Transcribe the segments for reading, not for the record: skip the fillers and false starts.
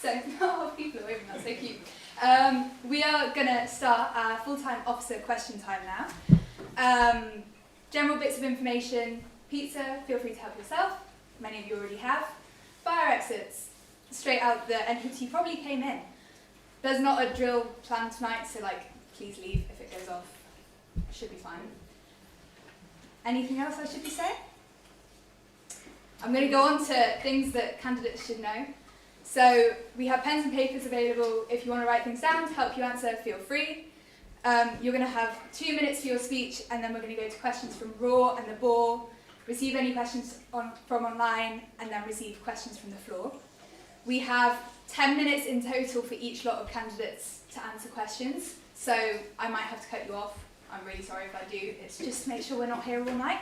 So, oh, people are waving, that's so cute. We are going to start our full-time officer question time now. General bits of information, pizza, feel free to help yourself. Many of you already have. Fire exits, straight out the entrance you probably came in. There's not a drill planned tonight, so please leave if it goes off. Should be fine. Anything else I should be saying? I'm going to go on to things that candidates should know. So we have pens and papers available. If you want to write things down to help you answer, feel free. You're going to have 2 minutes for your speech, and then we're going to go to questions from Raw and the Ball, receive any questions from online, and then receive questions from the floor. We have 10 minutes in total for each lot of candidates to answer questions, so I might have to cut you off. I'm really sorry if I do. It's just to make sure we're not here all night,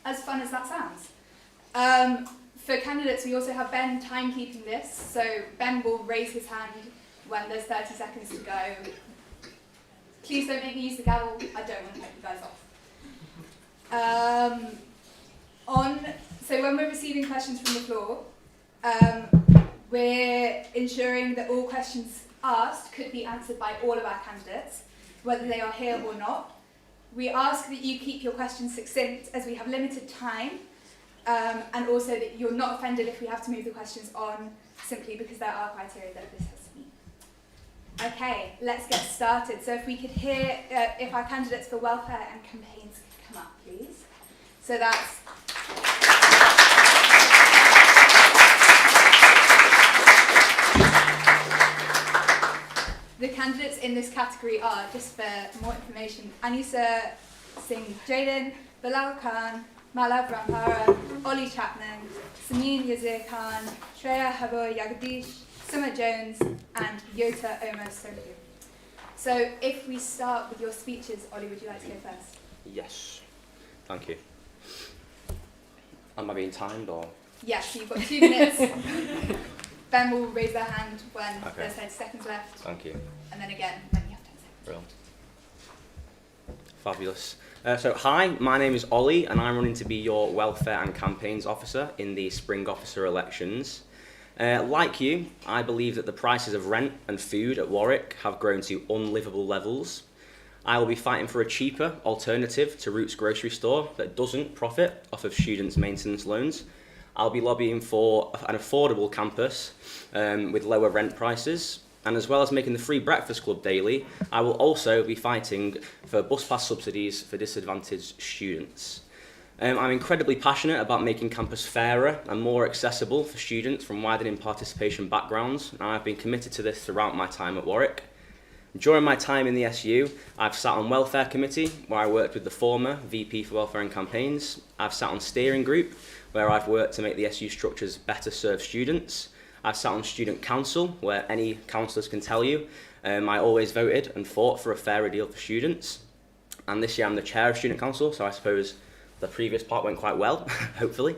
as fun as that sounds. For candidates, we also have Ben timekeeping this, so Ben will raise his hand when there's 30 seconds to go. Please don't make me use the gavel. I don't want to cut you guys off. So when we're receiving questions from the floor, we're ensuring that all questions asked could be answered by all of our candidates, whether they are here or not. We ask that you keep your questions succinct as we have limited time, and also that you're not offended if we have to move the questions on, simply because there are criteria that this has to meet. Okay, let's get started. So if we could hear if our candidates for welfare and campaigns could come up, please. So that's the candidates in this category are, just for more information, Anisa Singh Jaden, Bilal Khan, Malav Rampara, Ollie Chapman, Samin Yazir Khan, Shreya Habur Yagdish, Sumit Jones, and Yota Omar Sohu. So if we start with your speeches, Ollie, would you like to go first? Yes, thank you. Am I being timed or? Yes, you've got 2 minutes. Ben will raise their hand when there's 10 seconds left. Thank you. And then again when you have 10 seconds. Brilliant. Fabulous. So hi, my name is Ollie and I'm running to be your Welfare and Campaigns Officer in the Spring Officer elections. Like you, I believe that the prices of rent and food at Warwick have grown to unlivable levels. I will be fighting for a cheaper alternative to Roots grocery store that doesn't profit off of students' maintenance loans. I'll be lobbying for an affordable campus with lower rent prices. And as well as making the free breakfast club daily, I will also be fighting for bus pass subsidies for disadvantaged students. I'm incredibly passionate about making campus fairer and more accessible for students from widening participation backgrounds, and I've been committed to this throughout my time at Warwick. During my time in the SU, I've sat on Welfare Committee, where I worked with the former VP for Welfare and Campaigns. I've sat on Steering Group, where I've worked to make the SU structures better serve students. I've sat on Student Council, where any councillors can tell you I always voted and fought for a fairer deal for students. And this year I'm the chair of Student Council, so I suppose the previous part went quite well, hopefully.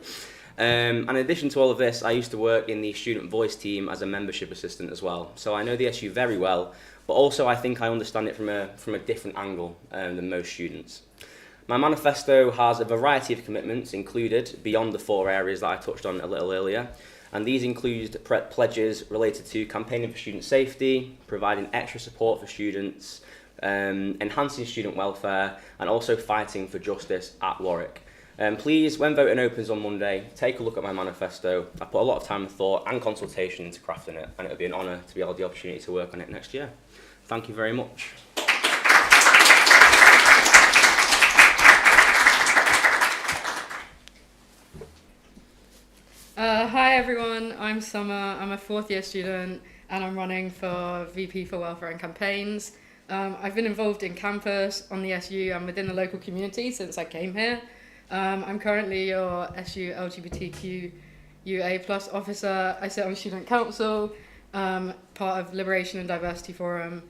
And in addition to all of this, I used to work in the Student Voice team as a membership assistant as well. So I know the SU very well, but also I think I understand it from a different angle than most students. My manifesto has a variety of commitments included beyond the 4 areas that I touched on a little earlier. And these include pledges related to campaigning for student safety, providing extra support for students, enhancing student welfare, and also fighting for justice at Warwick. Please, when voting opens on Monday, take a look at my manifesto. I put a lot of time and thought and consultation into crafting it, and it would be an honour to be able the opportunity to work on it next year. Thank you very much. Hi everyone, I'm Summer, I'm a 4th year student and I'm running for VP for Welfare and Campaigns. I've been involved in campus, on the SU and within the local community since I came here. I'm currently your SU LGBTQIA+ officer. I sit on Student Council, part of Liberation and Diversity Forum.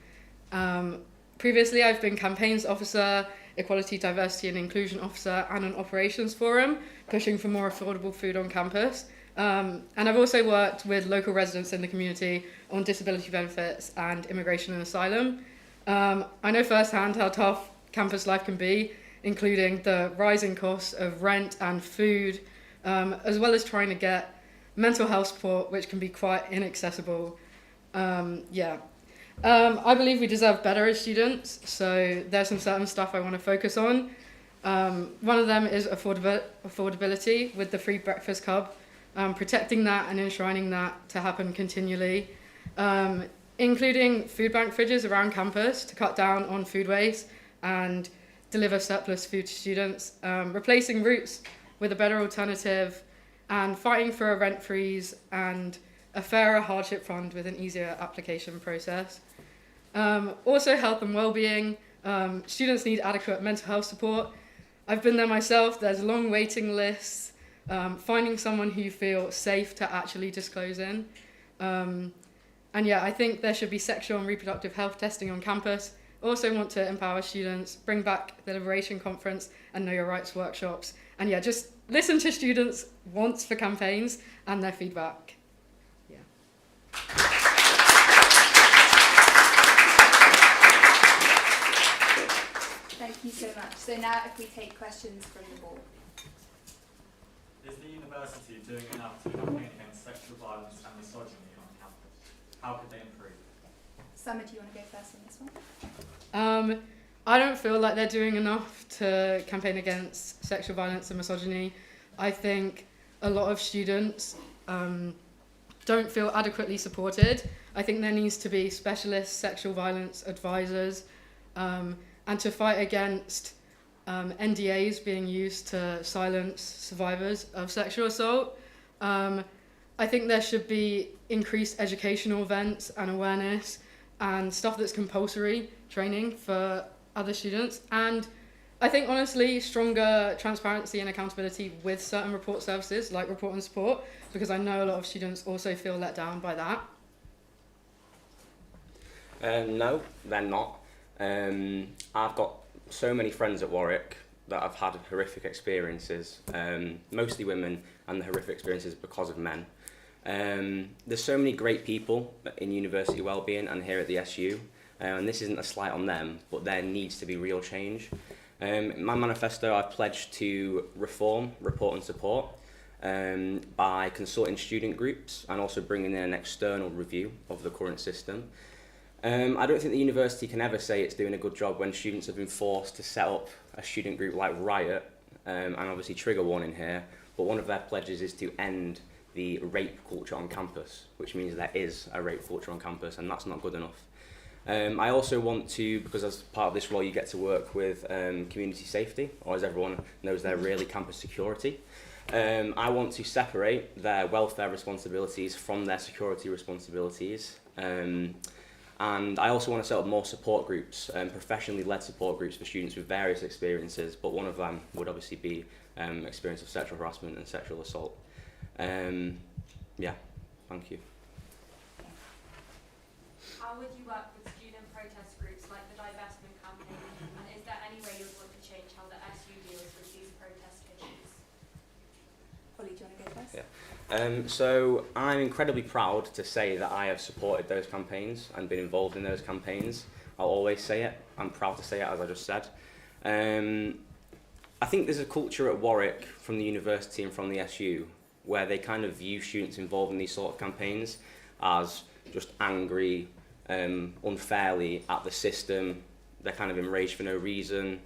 Previously I've been Campaigns Officer, Equality, Diversity and Inclusion Officer and an Operations Forum, pushing for more affordable food on campus. And I've also worked with local residents in the community on disability benefits and immigration and asylum. I know firsthand how tough campus life can be, including the rising costs of rent and food, as well as trying to get mental health support, which can be quite inaccessible. Yeah. I believe we deserve better as students, so there's some certain stuff I want to focus on. One of them is affordability with the free breakfast hub, protecting that and enshrining that to happen continually, including food bank fridges around campus to cut down on food waste and deliver surplus food to students, replacing routes with a better alternative, and fighting for a rent freeze and a fairer hardship fund with an easier application process. Also health and well-being. Students need adequate mental health support. I've been there myself. There's long waiting lists. Finding someone who you feel safe to actually disclose in. And yeah, I think there should be sexual and reproductive health testing on campus. Also want to empower students, bring back the Liberation Conference and Know Your Rights workshops. And yeah, just listen to students' wants for campaigns and their feedback. Yeah. Thank you so much. So now if we take questions from the board. Is the university doing enough to campaign against sexual violence and misogyny on campus? How could they improve? Summer, do you want to go first on this one? I don't feel like they're doing enough to campaign against sexual violence and misogyny. I think a lot of students don't feel adequately supported. I think there needs to be specialist sexual violence advisors, and to fight against NDAs being used to silence survivors of sexual assault. I think there should be increased educational events and awareness and stuff that's compulsory training for other students. And I think, honestly, stronger transparency and accountability with certain report services like Report and Support, because I know a lot of students also feel let down by that. No, they're not. I've got so many friends at Warwick that have had horrific experiences, mostly women, and the horrific experiences because of men. There's so many great people in university wellbeing and here at the SU, and this isn't a slight on them, but there needs to be real change. In my manifesto, I've pledged to reform, report and support by consulting student groups and also bringing in an external review of the current system. I don't think the university can ever say it's doing a good job when students have been forced to set up a student group like Riot, and obviously trigger warning here, but one of their pledges is to end the rape culture on campus, which means there is a rape culture on campus, and that's not good enough. I also want to, because as part of this role you get to work with community safety, or as everyone knows, they're really campus security. I want to separate their welfare responsibilities from their security responsibilities. And I also want to set up more support groups, professionally led support groups for students with various experiences, but one of them would obviously be experience of sexual harassment and sexual assault. Yeah, thank you. How would you work with student protest groups like the divestment campaign, and is there any way you would want to change how the SU deals with these protest issues? Ollie, do you want to go first? Yeah. So I'm incredibly proud to say that I have supported those campaigns and been involved in those campaigns. I'll always say it. I'm proud to say it, as I just said. I think there's a culture at Warwick from the university and from the SU where they kind of view students involved in these sort of campaigns as just angry, unfairly at the system. They're kind of enraged for no reason.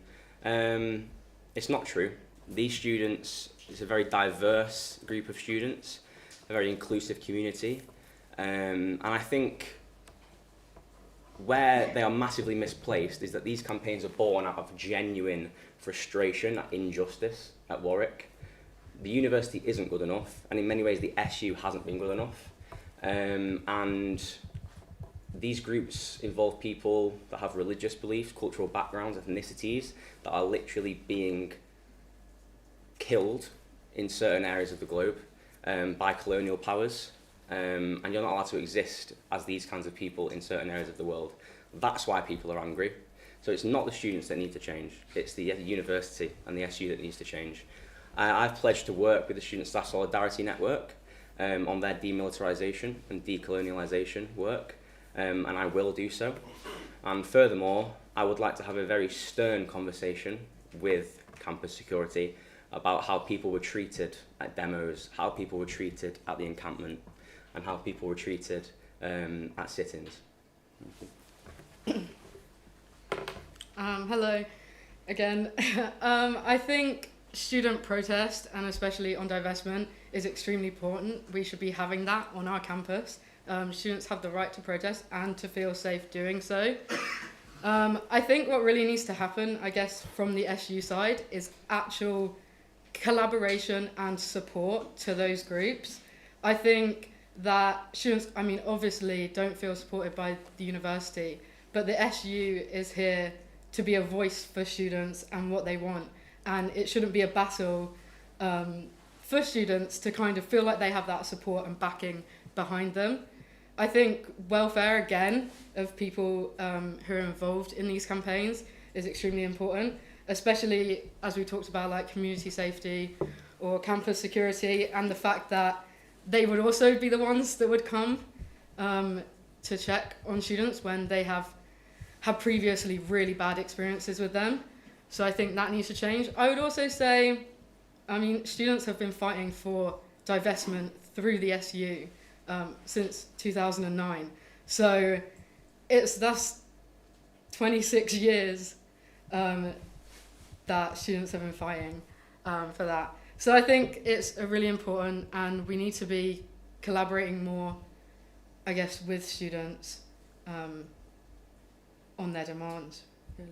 It's not true. These students, it's a very diverse group of students, a very inclusive community, and I think where they are massively misplaced is that these campaigns are born out of genuine frustration at injustice at Warwick. The university isn't good enough, and in many ways the SU hasn't been good enough, and these groups involve people that have religious beliefs, cultural backgrounds, ethnicities that are literally being killed in certain areas of the globe by colonial powers, and you're not allowed to exist as these kinds of people in certain areas of the world. That's why people are angry. So it's not the students that need to change, it's the university and the SU that needs to change. I've pledged to work with the Student Staff Solidarity Network on their demilitarisation and decolonialisation work, and I will do so. And furthermore, I would like to have a very stern conversation with campus security about how people were treated at demos, how people were treated at the encampment, and how people were treated at sit-ins. Hello again. I think student protest, and especially on divestment, is extremely important. We should be having that on our campus. Students have the right to protest and to feel safe doing so. I think what really needs to happen, I guess, from the SU side is actual collaboration and support to those groups. I think that students, obviously don't feel supported by the university, but the SU is here to be a voice for students and what they want. And it shouldn't be a battle for students to kind of feel like they have that support and backing behind them. I think welfare, again, of people who are involved in these campaigns is extremely important, especially as we talked about, like community safety or campus security, and the fact that they would also be the ones that would come to check on students when they have had previously really bad experiences with them. So I think that needs to change. I would also say, students have been fighting for divestment through the SU since 2009. So that's 26 years that students have been fighting for that. So I think it's really important, and we need to be collaborating more, I guess, with students on their demands, really.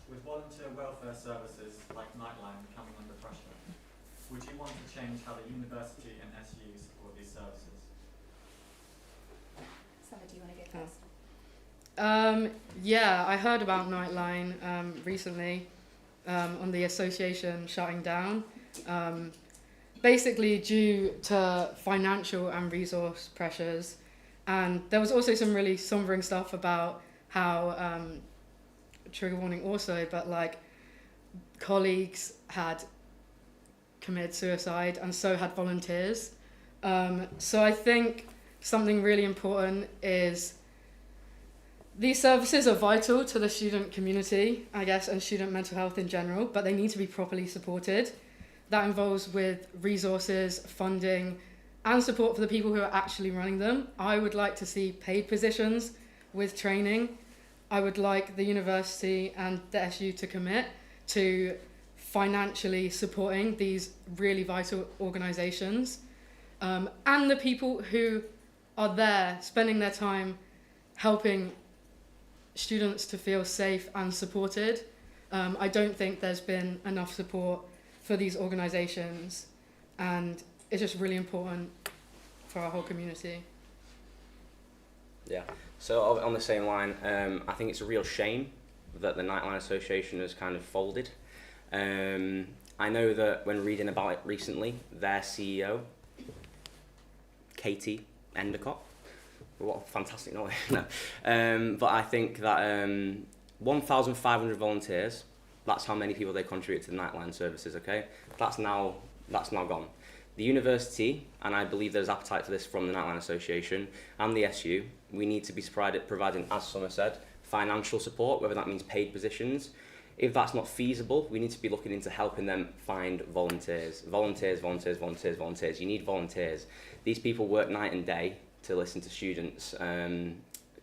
With volunteer welfare services like Nightline coming under pressure, would you want to change how the university and SU support these services? Summer, do you want to go first? Yeah, I heard about Nightline recently on the association shutting down, basically due to financial and resource pressures. And there was also some really sombering stuff about how, trigger warning also, but like colleagues had committed suicide and so had volunteers. So I think something really important is these services are vital to the student community, I guess, and student mental health in general, but they need to be properly supported. That involves with resources, funding, and support for the people who are actually running them. I would like to see paid positions with training. I would like the university and the SU to commit to financially supporting these really vital organisations, and the people who are there spending their time helping students to feel safe and supported. I don't think there's been enough support for these organisations, and it's just really important for our whole community. Yeah, so on the same line, I think it's a real shame that the Nightline Association has kind of folded. I know that when reading about it recently, their CEO, Katie Endicott, what a fantastic name. No. But I think that 1,500 volunteers, that's how many people they contribute to the Nightline services, okay? That's now gone. The university, and I believe there's appetite for this from the Nightline Association and the SU, we need to be providing, as Summer said, financial support, whether that means paid positions. If that's not feasible, we need to be looking into helping them find volunteers. Volunteers. You need volunteers. These people work night and day to listen to students'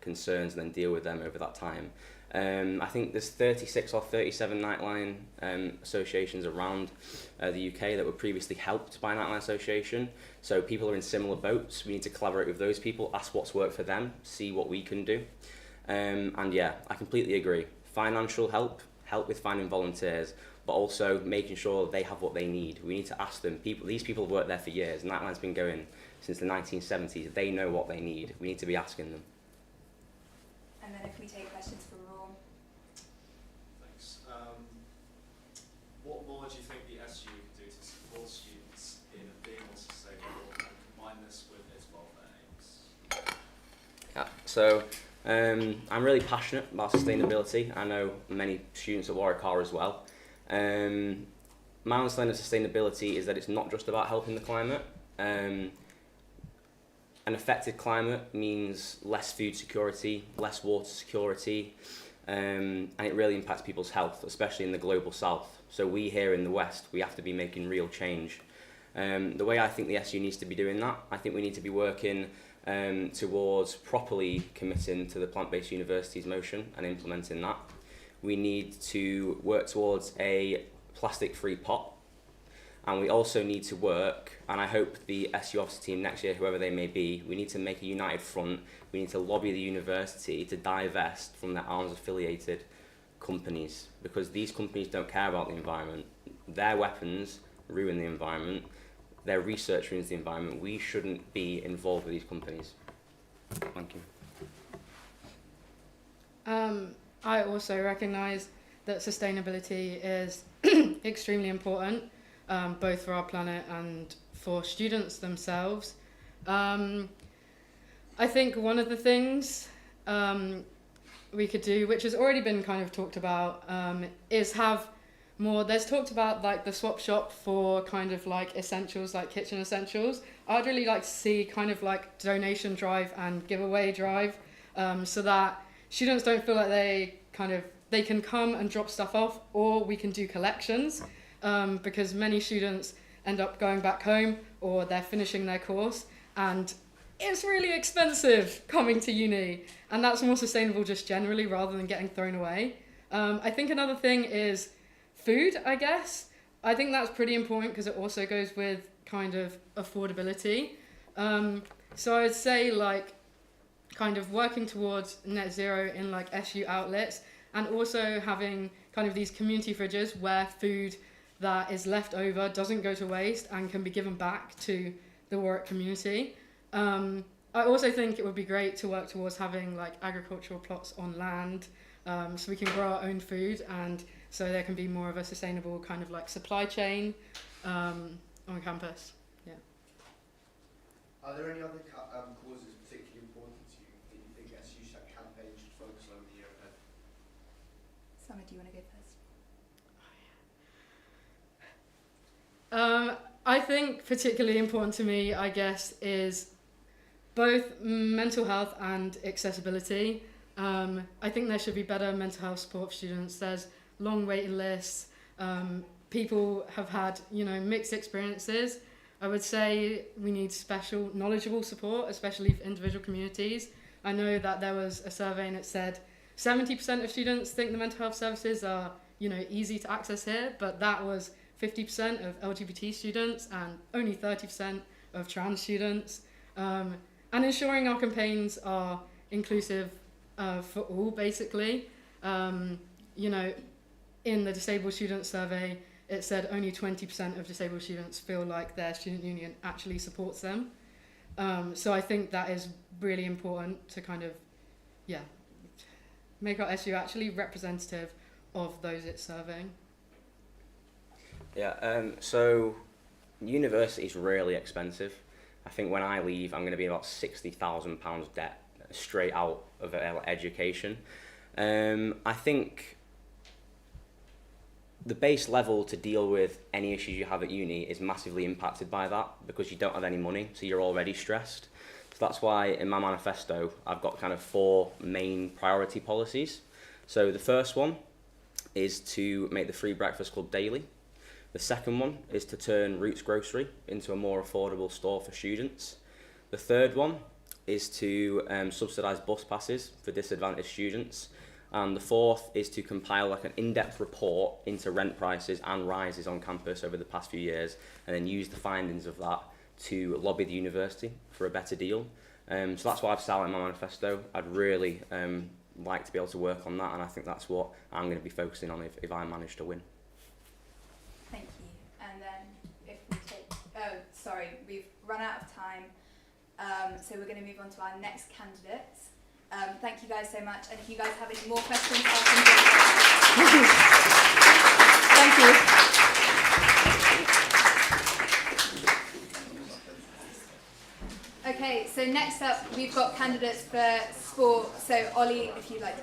concerns and then deal with them over that time. I think there's 36 or 37 Nightline associations around the UK that were previously helped by Nightline Association. So people are in similar boats. We need to collaborate with those people, ask what's worked for them, see what we can do. And yeah, I completely agree. Financial help with finding volunteers, but also making sure they have what they need. We need to ask them. These people have worked there for years. Nightline's been going since the 1970s. They know what they need. We need to be asking them. And then if we take questions from Raw. Thanks. What more do you think the SU could do to support students in being more sustainable and combine this with its welfare aims? Yeah, so I'm really passionate about sustainability. I know many students at Warwick are as well. My understanding of sustainability is that it's not just about helping the climate. An affected climate means less food security, less water security, and it really impacts people's health, especially in the global south. So we here in the west, we have to be making real change. The way I think the SU needs to be doing that, I think we need to be working towards properly committing to the plant-based universities motion and implementing that. We need to work towards a plastic-free pot, and we also need to work, and I hope the SU officer team next year, whoever they may be, we need to make a united front. We need to lobby the university to divest from their arms-affiliated companies, because these companies don't care about the environment. Their weapons ruin the environment. Their research ruins the environment. We shouldn't be involved with these companies. Thank you. I also recognise that sustainability is extremely important, both for our planet and for students themselves. I think one of the things we could do, which has already been kind of talked about, is have more. There's talked about like the swap shop for kind of like essentials, like kitchen essentials. I'd really like to see kind of like donation drive and giveaway drive, so that students don't feel like they can come and drop stuff off, or we can do collections, because many students end up going back home or they're finishing their course and it's really expensive coming to uni, and that's more sustainable just generally rather than getting thrown away. I think another thing is food, I guess. I think that's pretty important because it also goes with kind of affordability. So I'd say like kind of working towards net zero in like SU outlets, and also having kind of these community fridges where food that is left over doesn't go to waste and can be given back to the Warwick community. I also think it would be great to work towards having like agricultural plots on land, so we can grow our own food, and so there can be more of a sustainable kind of like supply chain on campus. Yeah. Are there any other causes particularly important to you that you think SU campaign should focus on in the year ahead? Summer, do you want to go first? I think particularly important to me, I guess, is both mental health and accessibility. I think there should be better mental health support for students. There's long waiting lists. People have had, mixed experiences. I would say we need special, knowledgeable support, especially for individual communities. I know that there was a survey and it said 70% of students think the mental health services are, easy to access here, but that was 50% of LGBT students and only 30% of trans students. And ensuring our campaigns are inclusive for all, basically. In the disabled student survey, it said only 20% of disabled students feel like their student union actually supports them. So I think that is really important to kind of, make our SU actually representative of those it's serving. So university is really expensive. I think when I leave, I'm going to be about £60,000 debt straight out of education. I think the base level to deal with any issues you have at uni is massively impacted by that, because you don't have any money, so you're already stressed. So that's why in my manifesto, I've got kind of 4 main priority policies. So the first one is to make the free breakfast club daily. The second one is to turn Roots Grocery into a more affordable store for students. The third one is to subsidise bus passes for disadvantaged students. And the fourth is to compile like an in-depth report into rent prices and rises on campus over the past few years, and then use the findings of that to lobby the university for a better deal. So that's what I've set out in my manifesto. I'd really like to be able to work on that, and I think that's what I'm going to be focusing on if I manage to win. Thank you. And then if we take, we've run out of time, so we're going to move on to our next candidates. Thank you guys so much, and if you guys have any more questions, Thank you. Okay, so next up we've got candidates for sport. So Ollie, if you'd like.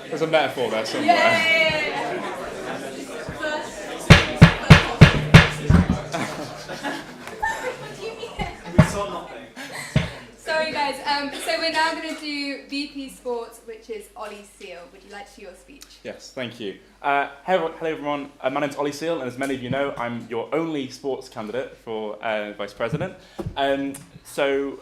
There's a metaphor there somewhere. Yay! we're now going to do VP Sports, which is Ollie Seal. Would you like to do your speech? Yes, thank you. Hello everyone, my name's Ollie Seal, and as many of you know, I'm your only sports candidate for Vice President. So,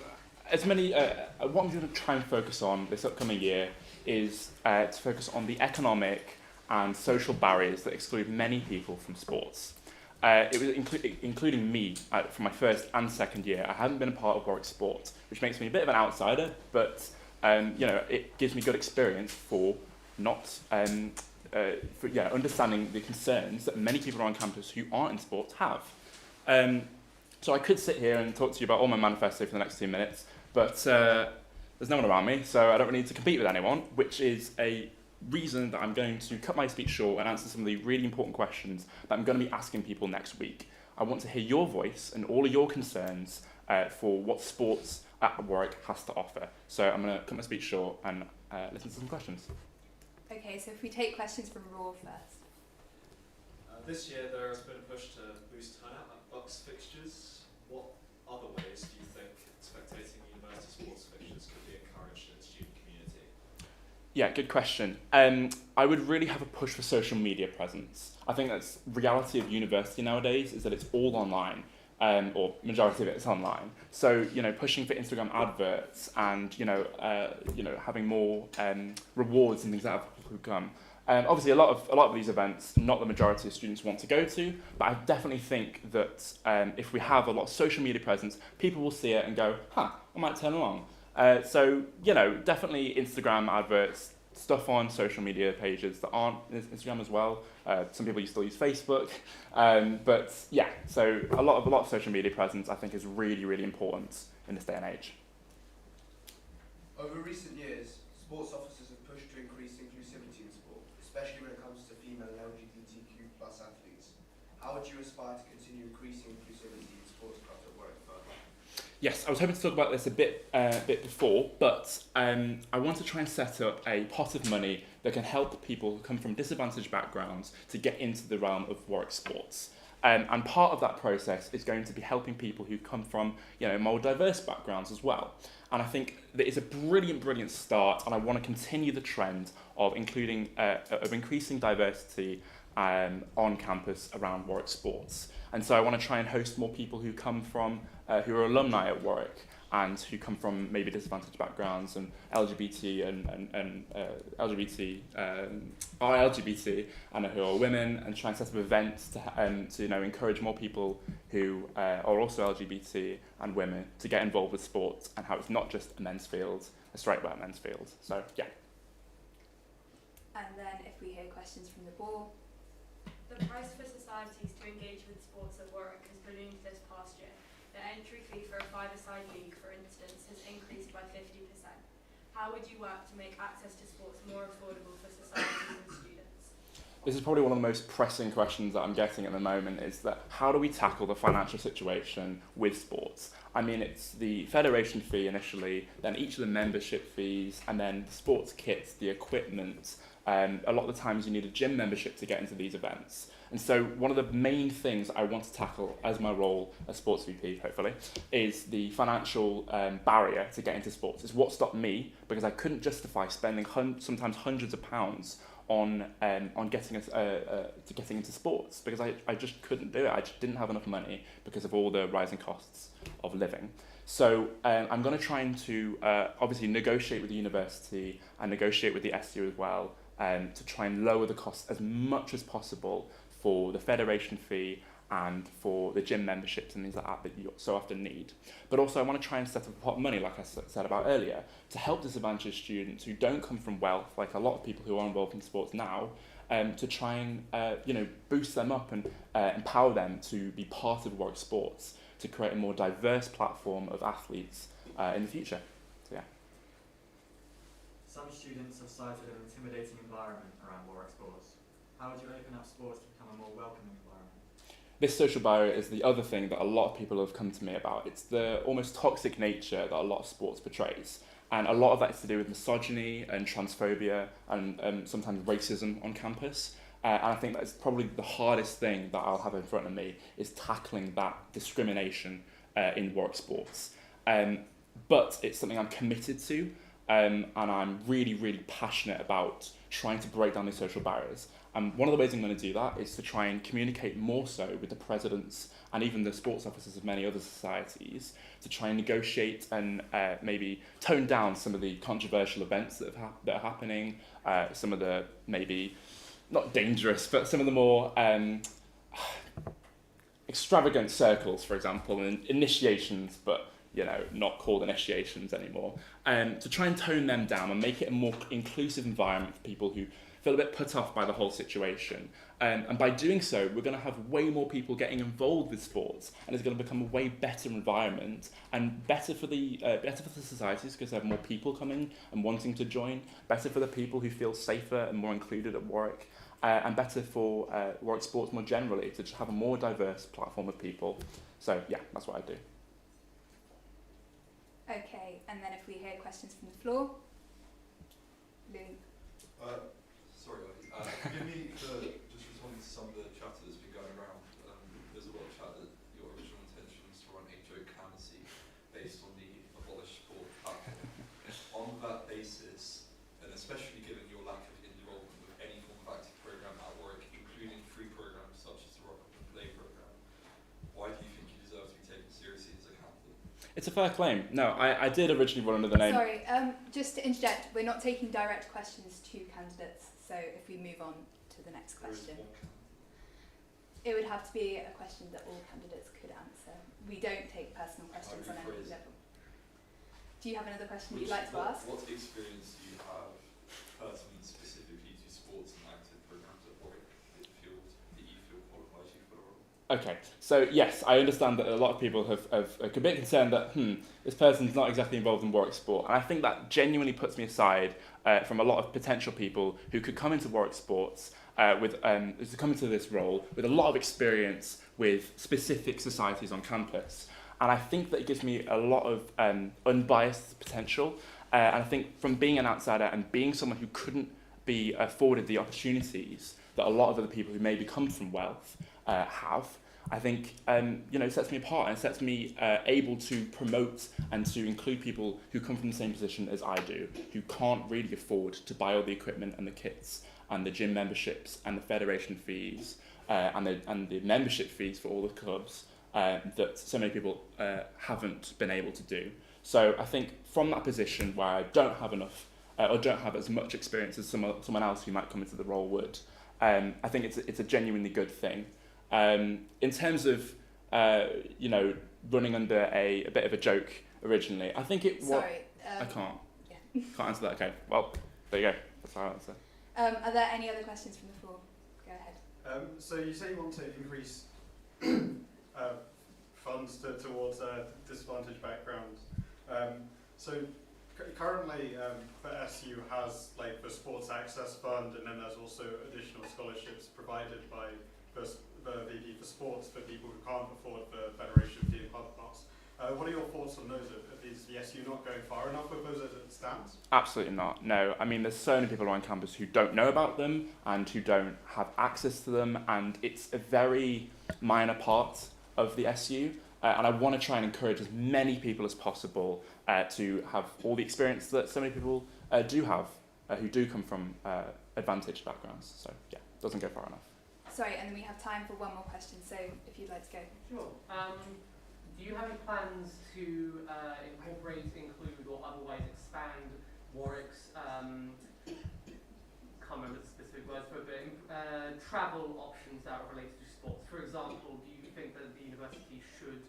what I'm going to try and focus on this upcoming year is to focus on the economic and social barriers that exclude many people from sports. It was including me for my first and second year. I hadn't been a part of Warwick Sport, which makes me a bit of an outsider, but it gives me good experience for understanding the concerns that many people on campus who aren't in sports have. So I could sit here and talk to you about all my manifesto for the next 2 minutes, but there's no one around me, so I don't really need to compete with anyone, which is a reason that I'm going to cut my speech short and answer some of the really important questions that I'm going to be asking people next week. I want to hear your voice and all of your concerns for what sports at Warwick has to offer. So I'm going to cut my speech short and listen to some questions. Okay, so if we take questions from Raw first. This year there has been a push to boost turnout at Bucks fixtures. What other ways do you think spectating university sports fixtures could be encouraged in the student community? Yeah, good question. I would really have a push for social media presence. I think that's the reality of university nowadays is that it's all online, or majority of it is online. So pushing for Instagram adverts and having more rewards and things like that for people who come. Obviously, a lot of these events, not the majority of students want to go to, but I definitely think that if we have a lot of social media presence, people will see it and go, I might turn along. So, definitely Instagram adverts, stuff on social media pages that aren't Instagram as well. Some people still use Facebook. But yeah, so a lot of social media presence I think is really, really important in this day and age. Over recent years, sports officers have pushed to increase inclusivity in sport, especially when it comes to female and LGBTQ plus athletes. How would you aspire to continue increasing inclusivity in sports clubs at Warwick further? Yes, I was hoping to talk about this a bit before, but I want to try and set up a pot of money that can help people who come from disadvantaged backgrounds to get into the realm of Warwick sports. And part of that process is going to be helping people who come from more diverse backgrounds as well. And I think that it's a brilliant start, and I want to continue the trend of increasing diversity on campus around Warwick sports. And so I want to try and host more people who come from, who are alumni at Warwick and who come from maybe disadvantaged backgrounds and LGBT are LGBT and who are women, and try and set up events to encourage more people who are also LGBT and women to get involved with sports, and how it's not just a men's field, a straight white men's field. So yeah. And then if we hear questions from the board. The price for societies to engage with sports at Warwick has ballooned this past year. The entry fee for a five-a-side league, for instance, has increased by 50%. How would you work to make access to sports more affordable for societies and students? This is probably one of the most pressing questions that I'm getting at the moment, is that how do we tackle the financial situation with sports? I mean, it's the federation fee initially, then each of the membership fees, and then the sports kits, the equipment. A lot of the times you need a gym membership to get into these events. And so one of the main things I want to tackle as my role as sports VP, hopefully, is the financial barrier to get into sports. It's what stopped me, because I couldn't justify spending sometimes hundreds of pounds on getting into sports, because I just couldn't do it. I just didn't have enough money because of all the rising costs of living. So I'm going to try and to obviously negotiate with the university and negotiate with the SU as well, to try and lower the costs as much as possible for the federation fee and for the gym memberships and things like that you so often need. But also I want to try and set up a pot of money, like I said about earlier, to help disadvantaged students who don't come from wealth, like a lot of people who are involved in sports now, to try and boost them up and empower them to be part of Warwick sports, to create a more diverse platform of athletes in the future. So yeah. Some students have cited an intimidating environment around Warwick sports. How would you open up sports to become a more welcoming environment? This social barrier is the other thing that a lot of people have come to me about. It's the almost toxic nature that a lot of sports portrays. And a lot of that is to do with misogyny and transphobia and sometimes racism on campus. And I think that's probably the hardest thing that I'll have in front of me, is tackling that discrimination in Warwick sports. but it's something I'm committed to, and I'm really, really passionate about trying to break down these social barriers. And one of the ways I'm going to do that is to try and communicate more so with the presidents and even the sports officers of many other societies to try and negotiate and maybe tone down some of the controversial events that are happening, some of the maybe not dangerous, but some of the more extravagant circles, for example, and initiations, but not called initiations anymore, to try and tone them down and make it a more inclusive environment for people who feel a bit put off by the whole situation. And by doing so, we're going to have way more people getting involved with sports, and it's going to become a way better environment and better for the societies because they have more people coming and wanting to join, better for the people who feel safer and more included at Warwick, and better for Warwick sports more generally to just have a more diverse platform of people. So yeah, that's what I do. Okay, and then if we hear questions from the floor. Louis. Sorry, forgive me for just responding to some of the chatter that's been going around. There's a lot of chat that your original intention was to run a joke candidacy based on the abolished sport platform. On that basis, and especially given your lack of involvement with any form of active programme at Warwick, including free programmes such as the Rock Up and Play programme, why do you think you deserve to be taken seriously as a candidate? It's a fair claim. No, I did originally run under the name. Sorry, just to interject, we're not taking direct questions to candidates, so if we move on to the next question. It would have to be a question that all candidates could answer. We don't take personal questions on any level. Do you have another question you'd like to ask? What experience do you have personally, specifically to sports and active programmes at Warwick that you feel qualifies you for the role? Okay, so yes, I understand that a lot of people have a bit concerned that this person's not exactly involved in Warwick sport, and I think that genuinely puts me aside from a lot of potential people who could come into Warwick sports to come into this role with a lot of experience with specific societies on campus, and I think that it gives me a lot of unbiased potential, and I think from being an outsider and being someone who couldn't be afforded the opportunities that a lot of other people who maybe come from wealth have, I think it sets me apart and sets me able to promote and to include people who come from the same position as I do, who can't really afford to buy all the equipment and the kits and the gym memberships and the federation fees and the membership fees for all the clubs that so many people haven't been able to do. So I think from that position where I don't have enough or don't have as much experience as someone else who might come into the role would, I think it's a genuinely good thing. In terms of running under a bit of a joke originally, I think it was. Sorry. I can't. Yeah. Can't answer that. Okay. Well, there you go. That's how I answer. Are there any other questions from the floor? Go ahead. So you say you want to increase funds towards disadvantaged backgrounds. Currently, the SU has the Sports Access Fund, and then there's also additional scholarships provided by the VP for Sports for people who can't afford the Federation fee and club pass. What are your thoughts on those? Is the SU not going far enough with those as it stands? Absolutely not. No. I mean, there's so many people around campus who don't know about them and who don't have access to them, and it's a very minor part of the SU. And I want to try and encourage as many people as possible to have all the experience that so many people do have, who do come from advantaged backgrounds. So yeah, it doesn't go far enough. Sorry, and then we have time for one more question, so if you'd like to go. Sure. Do you have any plans to incorporate, include, or otherwise expand Warwick's, can't remember the specific words for it, but travel options that are related to sports? For example, do you think that the university should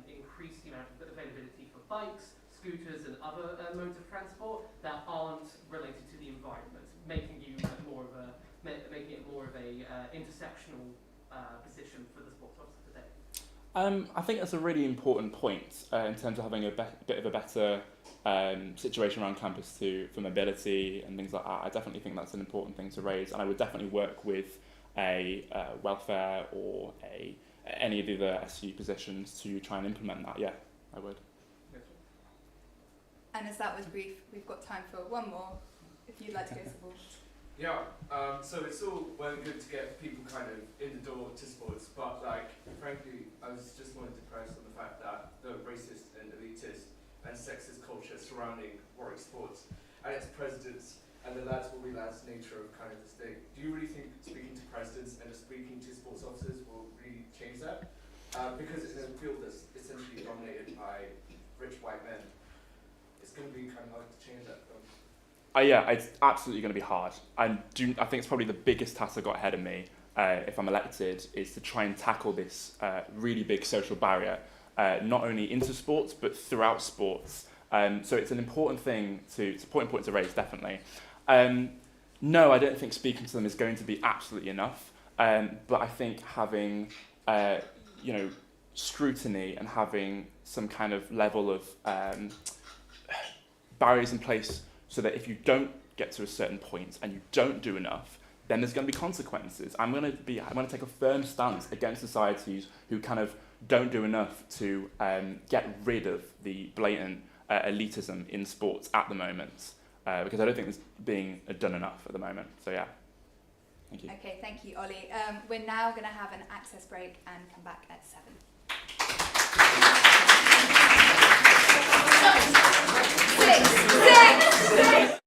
increase the amount of availability for bikes, scooters, and other modes of transport that aren't related to the environment, making it more of a intersectional position for the sports officer today? I think that's a really important point in terms of having a bit of a better situation around campus for mobility and things like that. I definitely think that's an important thing to raise, and I would definitely work with a welfare or any of the other SU positions to try and implement that. Yeah, I would. And as that was brief, we've got time for one more, if you'd like to go, Sybil. Yeah, so it's all well and good to get people kind of in the door to sports, but frankly, I was just more depressed on the fact that the racist and elitist and and sexist culture surrounding Warwick sports and its presidents and the lads will be lads nature of kind of this thing. Do you really think speaking to presidents and just speaking to sports officers will really change that? Because in a field that's essentially dominated by rich white men, it's going to be kind of hard to change that. Yeah, it's absolutely going to be hard. I think it's probably the biggest task I've got ahead of me if I'm elected is to try and tackle this really big social barrier, not only into sports but throughout sports. So it's an important thing important to raise, definitely. No, I don't think speaking to them is going to be absolutely enough. But I think having scrutiny and having some kind of level of barriers in place so that if you don't get to a certain point and you don't do enough, then there's going to be consequences. I'm going to take a firm stance against societies who kind of don't do enough to get rid of the blatant elitism in sports at the moment, because I don't think it's being done enough at the moment. So yeah, thank you. Okay, thank you, Ollie. We're now going to have an access break and come back at 7. 6.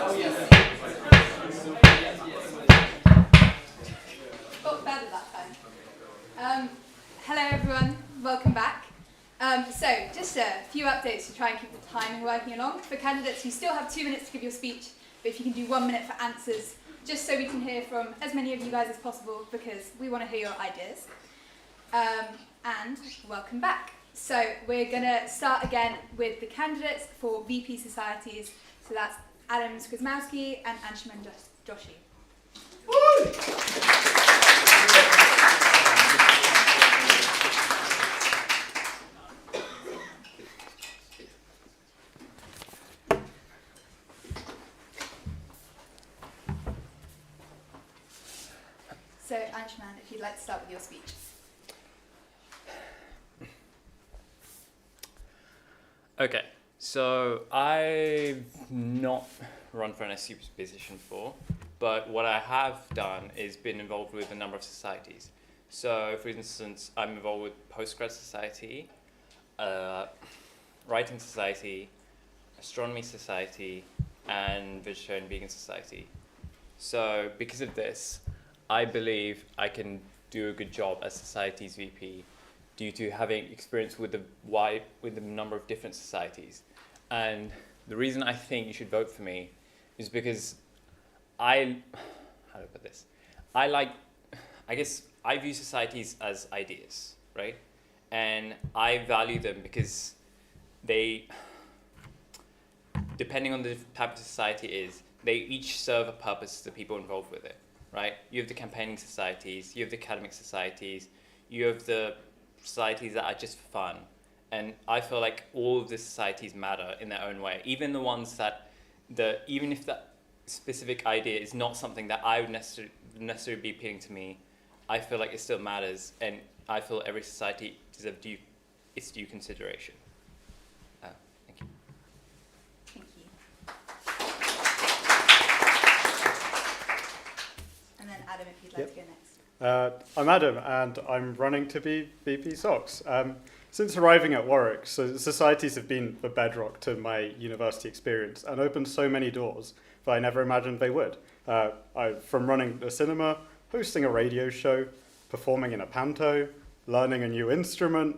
Oh, better that time. Hello everyone, welcome back. So, just a few updates to try and keep the time working along. For candidates, you still have 2 minutes to give your speech, but if you can do 1 minute for answers, just so we can hear from as many of you guys as possible, because we want to hear your ideas. And welcome back. So, we're going to start again with the candidates for VP Societies. So that's Adam Skrzmowski and Anshuman Joshi. So, Anshuman, if you'd like to start with your speech. Okay, so I've not run for an SU position before, but what I have done is been involved with a number of societies. So, for instance, I'm involved with Postgrad Society, Writing Society, Astronomy Society, and Vegetarian Vegan Society. So, because of this, I believe I can do a good job as Society's VP due to having experience with the number of different societies. And the reason I think you should vote for me is because how do I put this? I guess I view societies as ideas, right? And I value them because they, depending on the type of society it is, they each serve a purpose to the people involved with it, right? You have the campaigning societies, you have the academic societies, you have the societies that are just for fun. And I feel like all of the societies matter in their own way. Even the ones that, even if that specific idea is not something that I would necessarily be appealing to me, I feel like it still matters. And I feel every society deserves its due consideration. Thank you. Thank you. And then Adam, if you'd like to go next. I'm Adam, and I'm running to be VP SOX. Since arriving at Warwick, societies have been the bedrock to my university experience and opened so many doors that I never imagined they would. From running a cinema, hosting a radio show, performing in a panto, learning a new instrument,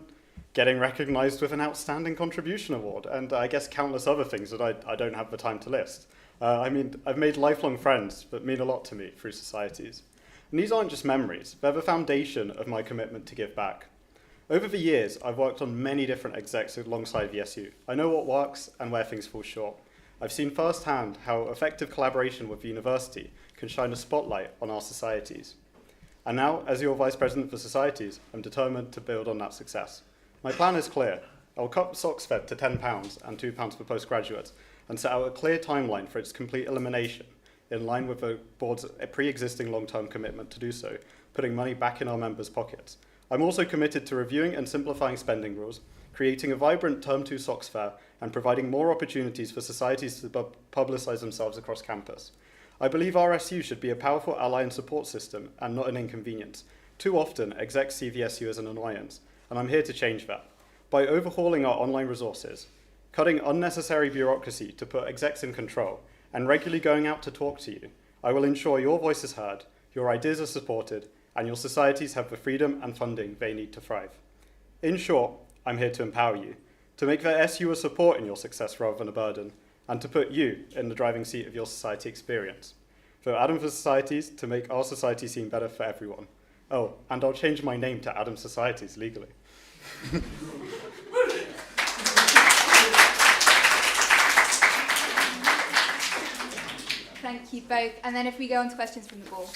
getting recognised with an Outstanding Contribution Award, and I guess countless other things that I don't have the time to list. I've made lifelong friends that mean a lot to me through societies. And these aren't just memories, they're the foundation of my commitment to give back. Over the years, I've worked on many different execs alongside the SU. I know what works and where things fall short. I've seen firsthand how effective collaboration with the university can shine a spotlight on our societies. And now, as your Vice President for Societies, I'm determined to build on that success. My plan is clear. I'll cut SOX Fed to £10 and £2 for postgraduates and set out a clear timeline for its complete elimination, in line with the board's pre-existing long-term commitment to do so, putting money back in our members' pockets. I'm also committed to reviewing and simplifying spending rules, creating a vibrant Term 2 SOX fair, and providing more opportunities for societies to publicise themselves across campus. I believe RSU should be a powerful ally and support system, and not an inconvenience. Too often, execs see the SU as an annoyance, and I'm here to change that. By overhauling our online resources, cutting unnecessary bureaucracy to put execs in control, and regularly going out to talk to you, I will ensure your voice is heard, your ideas are supported, and your societies have the freedom and funding they need to thrive. In short, I'm here to empower you, to make the SU a support in your success rather than a burden, and to put you in the driving seat of your society experience. For Adam for Societies, to make our society seem better for everyone. Oh, and I'll change my name to Adam Societies legally. Thank you both. And then if we go on to questions from the board.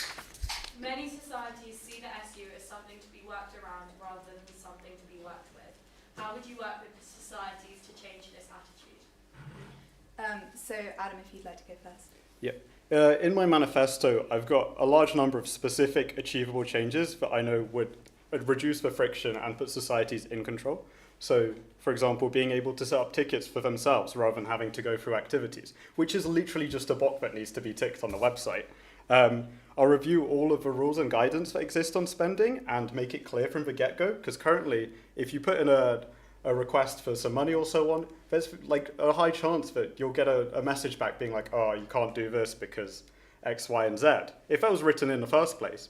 Many societies see the SU as something to be worked around rather than something to be worked with. How would you work with the societies to change this attitude? So Adam, if you'd like to go first. Yep. In my manifesto, I've got a large number of specific achievable changes that I know would reduce the friction and put societies in control. So, for example, being able to set up tickets for themselves rather than having to go through activities, which is literally just a box that needs to be ticked on the website. I'll review all of the rules and guidance that exist on spending and make it clear from the get-go, because currently, if you put in a a request for some money or so on, there's like a high chance that you'll get a message back being like, oh, you can't do this because X, Y, and Z. If that was written in the first place,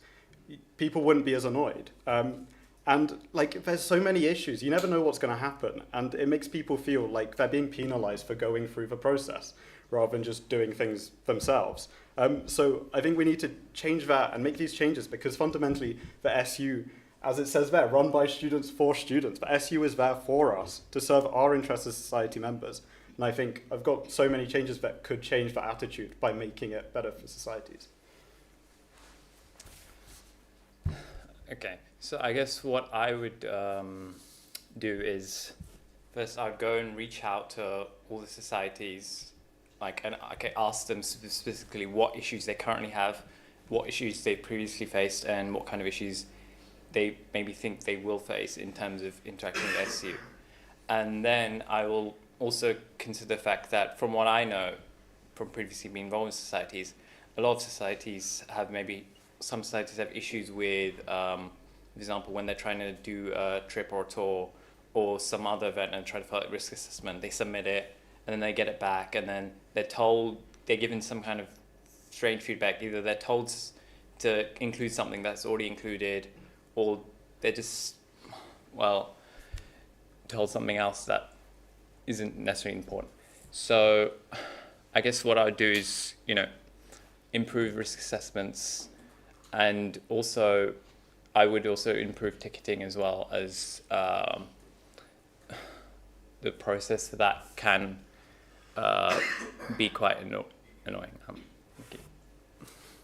people wouldn't be as annoyed. And like, there's so many issues, you never know what's going to happen, and it makes people feel like they're being penalized for going through the process rather than just doing things themselves. So I think we need to change that and make these changes, because fundamentally the SU, as it says there, run by students for students, but SU is there for us to serve our interests as society members. And I think I've got so many changes that could change that attitude by making it better for societies. Okay, so I guess what I would do is, first I'd go and reach out to all the societies, and ask them specifically what issues they currently have, what issues they previously faced, and what kind of issues they maybe think they will face in terms of interacting with SU. And then I will also consider the fact that, from what I know from previously being involved in societies, a lot of societies have some societies have issues with, for example, when they're trying to do a trip or a tour or some other event and try to fill out risk assessment, they submit it and then they get it back, and then they're given some kind of strange feedback. Either they're told to include something that's already included, or they're just, told something else that isn't necessarily important. So I guess what I would do is, improve risk assessments, and also I would also improve ticketing as well, as the process for that can be quite annoying. Thank you.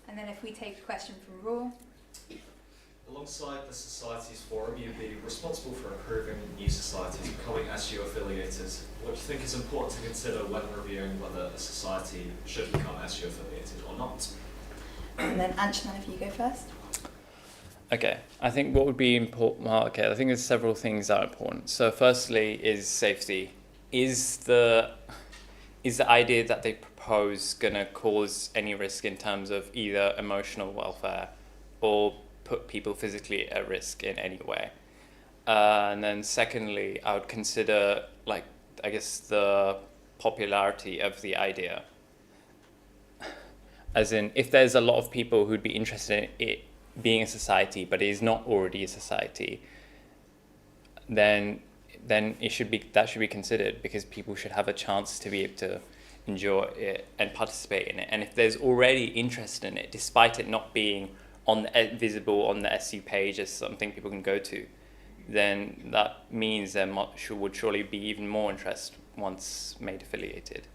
And then if we take a question from Raw. Alongside the Societies Forum, you'd be responsible for improving new societies becoming SU affiliated. What do you think is important to consider when reviewing whether a society should become SU affiliated or not? And then Anshuman, if you go first. Okay, I think what would be important, I think there's several things that are important. So firstly is safety. Is the idea that they propose going to cause any risk in terms of either emotional welfare or put people physically at risk in any way? And then secondly, I would consider, the popularity of the idea. As in, if there's a lot of people who'd be interested in it being a society, but it is not already a society, then that should be considered, because people should have a chance to be able to enjoy it and participate in it. And if there's already interest in it, despite it not being visible on the SU page as something people can go to, then that means there would surely be even more interest once made affiliated.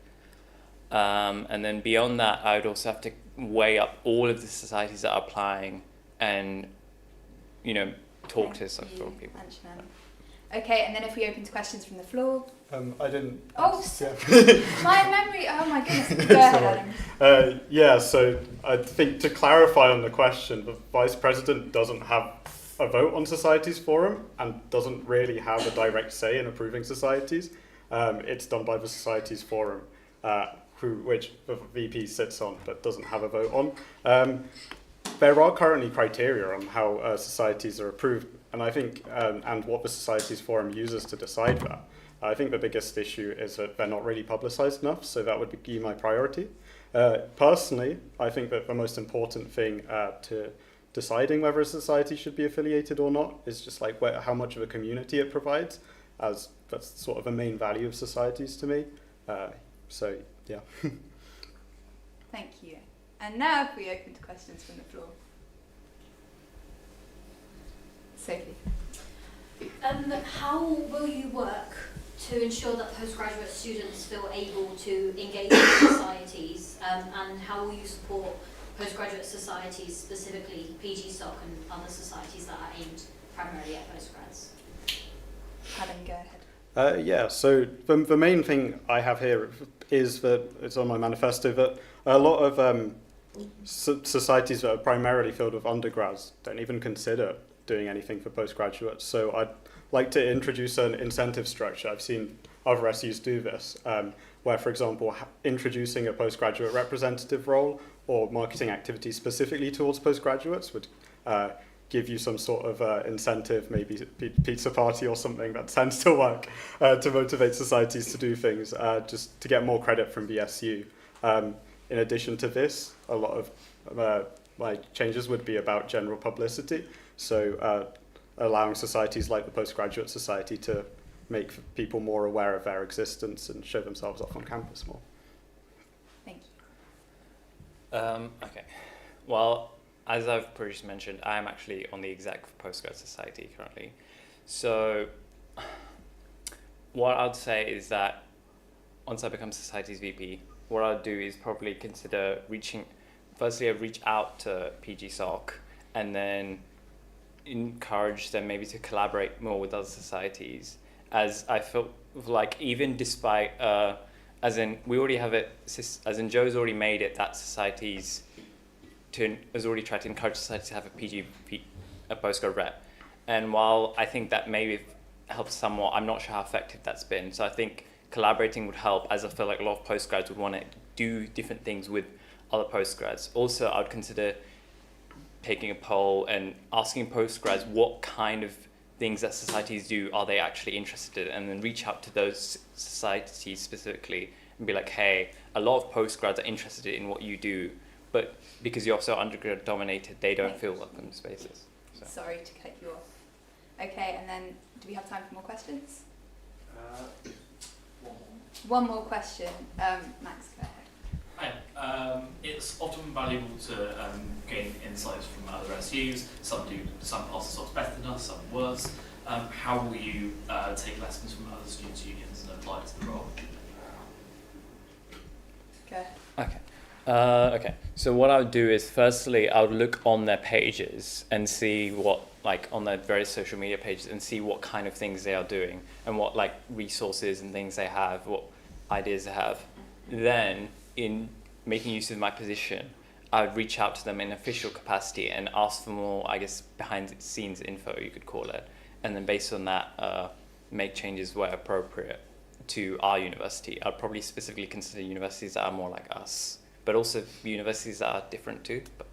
And then beyond that, I would also have to weigh up all of the societies that are applying and, talk to some sort of people. Anshuman. Okay, and then if we open to questions from the floor. I didn't. Oh, yeah. My memory. Oh my goodness. Go ahead, Adam. So I think to clarify on the question, the Vice President doesn't have a vote on Societies Forum and doesn't really have a direct say in approving societies. It's done by the Societies Forum, which the VP sits on but doesn't have a vote on. There are currently criteria on how societies are approved, and I think and what the Societies Forum uses to decide that. I think the biggest issue is that they're not really publicised enough, so that would be my priority. Personally, I think that the most important thing to deciding whether a society should be affiliated or not is just how much of a community it provides, as that's sort of a main value of societies to me. So, yeah. Thank you. And now if we open to questions from the floor. Sophie. How will you work to ensure that postgraduate students feel able to engage with societies, and how will you support postgraduate societies, specifically PGSOC and other societies that are aimed primarily at postgrads? Adam, go ahead. So the main thing I have here is that it's on my manifesto that a lot of societies that are primarily filled with undergrads don't even consider doing anything for postgraduates. So I'd like to introduce an incentive structure. I've seen other SUs do this, where, for example, introducing a postgraduate representative role or marketing activities specifically towards postgraduates would give you some sort of incentive, maybe pizza party or something that tends to work to motivate societies to do things, just to get more credit from BSU. In addition to this, a lot of like changes would be about general publicity, so allowing societies like the Postgraduate Society to make people more aware of their existence and show themselves off on campus more. Thank you. Okay. Well, as I've previously mentioned, I am actually on the exec for Postgrad Society currently. So what I'd say is that once I become Society's VP, what I'd do is probably consider firstly I'd reach out to PGSOC and then encourage them maybe to collaborate more with other societies, as I felt like even despite, as in we already have it, as in Joe's already made it that societies has already tried to encourage society to have a postgrad rep. And while I think that maybe helps somewhat, I'm not sure how effective that's been. So I think collaborating would help, as I feel like a lot of postgrads would want to do different things with other postgrads. Also, I would consider taking a poll and asking postgrads what kind of things that societies do are they actually interested in, and then reach out to those societies specifically and be like, hey, a lot of postgrads are interested in what you do, but because you're so undergrad dominated, they don't feel welcome in spaces. So. Sorry to cut you off. Okay, and then do we have time for more questions? One more question. Max, go ahead. Hi. It's often valuable to gain insights from other SUs. Some pass the socks better than us, some worse. How will you take lessons from other students' unions and apply it to the role? Go ahead. Okay. Okay, so what I would do is firstly I would look on their pages and see what, like on their various social media pages, and see what kind of things they are doing and what like resources and things they have, what ideas they have. Then in making use of my position, I would reach out to them in official capacity and ask for more, I guess, behind the scenes info, you could call it. And then based on that, make changes where appropriate to our university. I'd probably specifically consider universities that are more like us, but also universities that are different too. But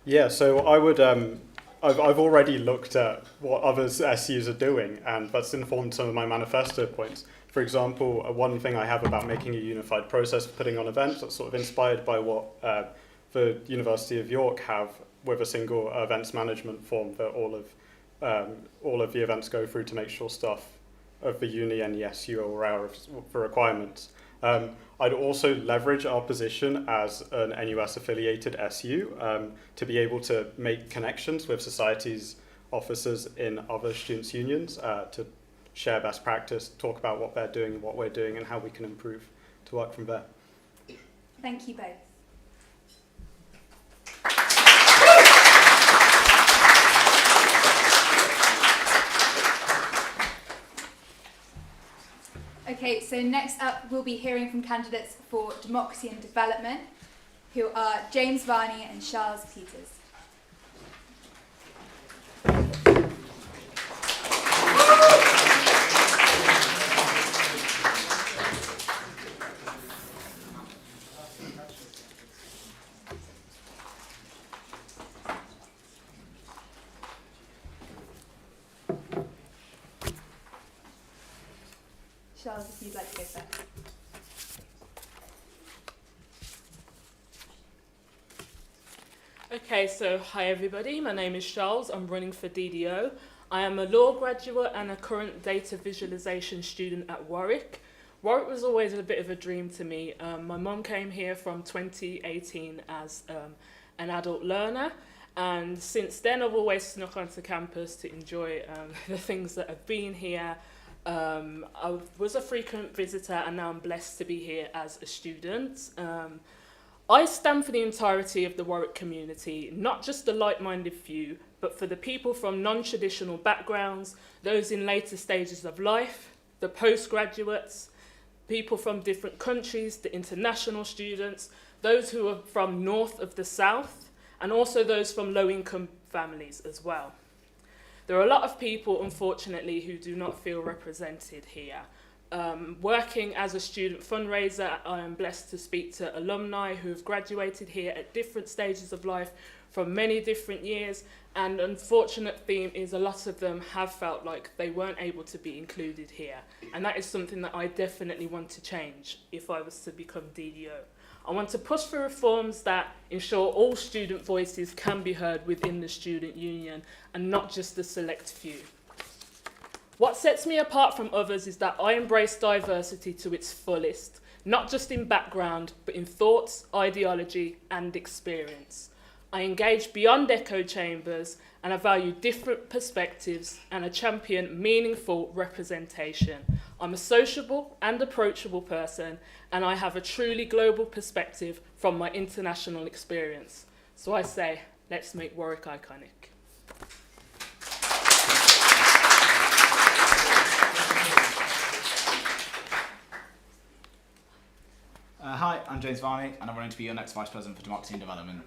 yeah. So I would. I've already looked at what other SUs are doing, and that's informed some of my manifesto points. For example, one thing I have about making a unified process for putting on events that's sort of inspired by what the University of York have with a single events management form that all of the events go through to make sure staff of the uni and the SU are aware of the requirements. I'd also leverage our position as an NUS affiliated SU to be able to make connections with societies officers in other students' unions to share best practice, talk about what they're doing and what we're doing and how we can improve to work from there. Thank you both. Okay, so next up we'll be hearing from candidates for Democracy and Development, who are James Varney and Charles Peters. Charles, if you'd like to go first. Okay, so hi everybody, my name is Charles, I'm running for DDO. I am a law graduate and a current data visualization student at Warwick. Warwick was always a bit of a dream to me. My mum came here from 2018 as an adult learner, and since then I've always snuck onto campus to enjoy the things that have been here. I was a frequent visitor and now I'm blessed to be here as a student. I stand for the entirety of the Warwick community, not just the like-minded few, but for the people from non-traditional backgrounds, those in later stages of life, the postgraduates, people from different countries, the international students, those who are from north of the south, and also those from low-income families as well. There are a lot of people, unfortunately, who do not feel represented here, Working as a student fundraiser, I am blessed to speak to alumni who have graduated here at different stages of life from many different years, and unfortunate theme is a lot of them have felt like they weren't able to be included here, and that is something that I definitely want to change if I was to become DDO. I want to push for reforms that ensure all student voices can be heard within the student union and not just the select few. What sets me apart from others is that I embrace diversity to its fullest, not just in background, but in thoughts, ideology, and experience. I engage beyond echo chambers, and I value different perspectives and I champion meaningful representation. I'm a sociable and approachable person, and I have a truly global perspective from my international experience. So I say, let's make Warwick iconic. Hi, I'm James Varney, and I'm running to be your next Vice President for Democracy and Development.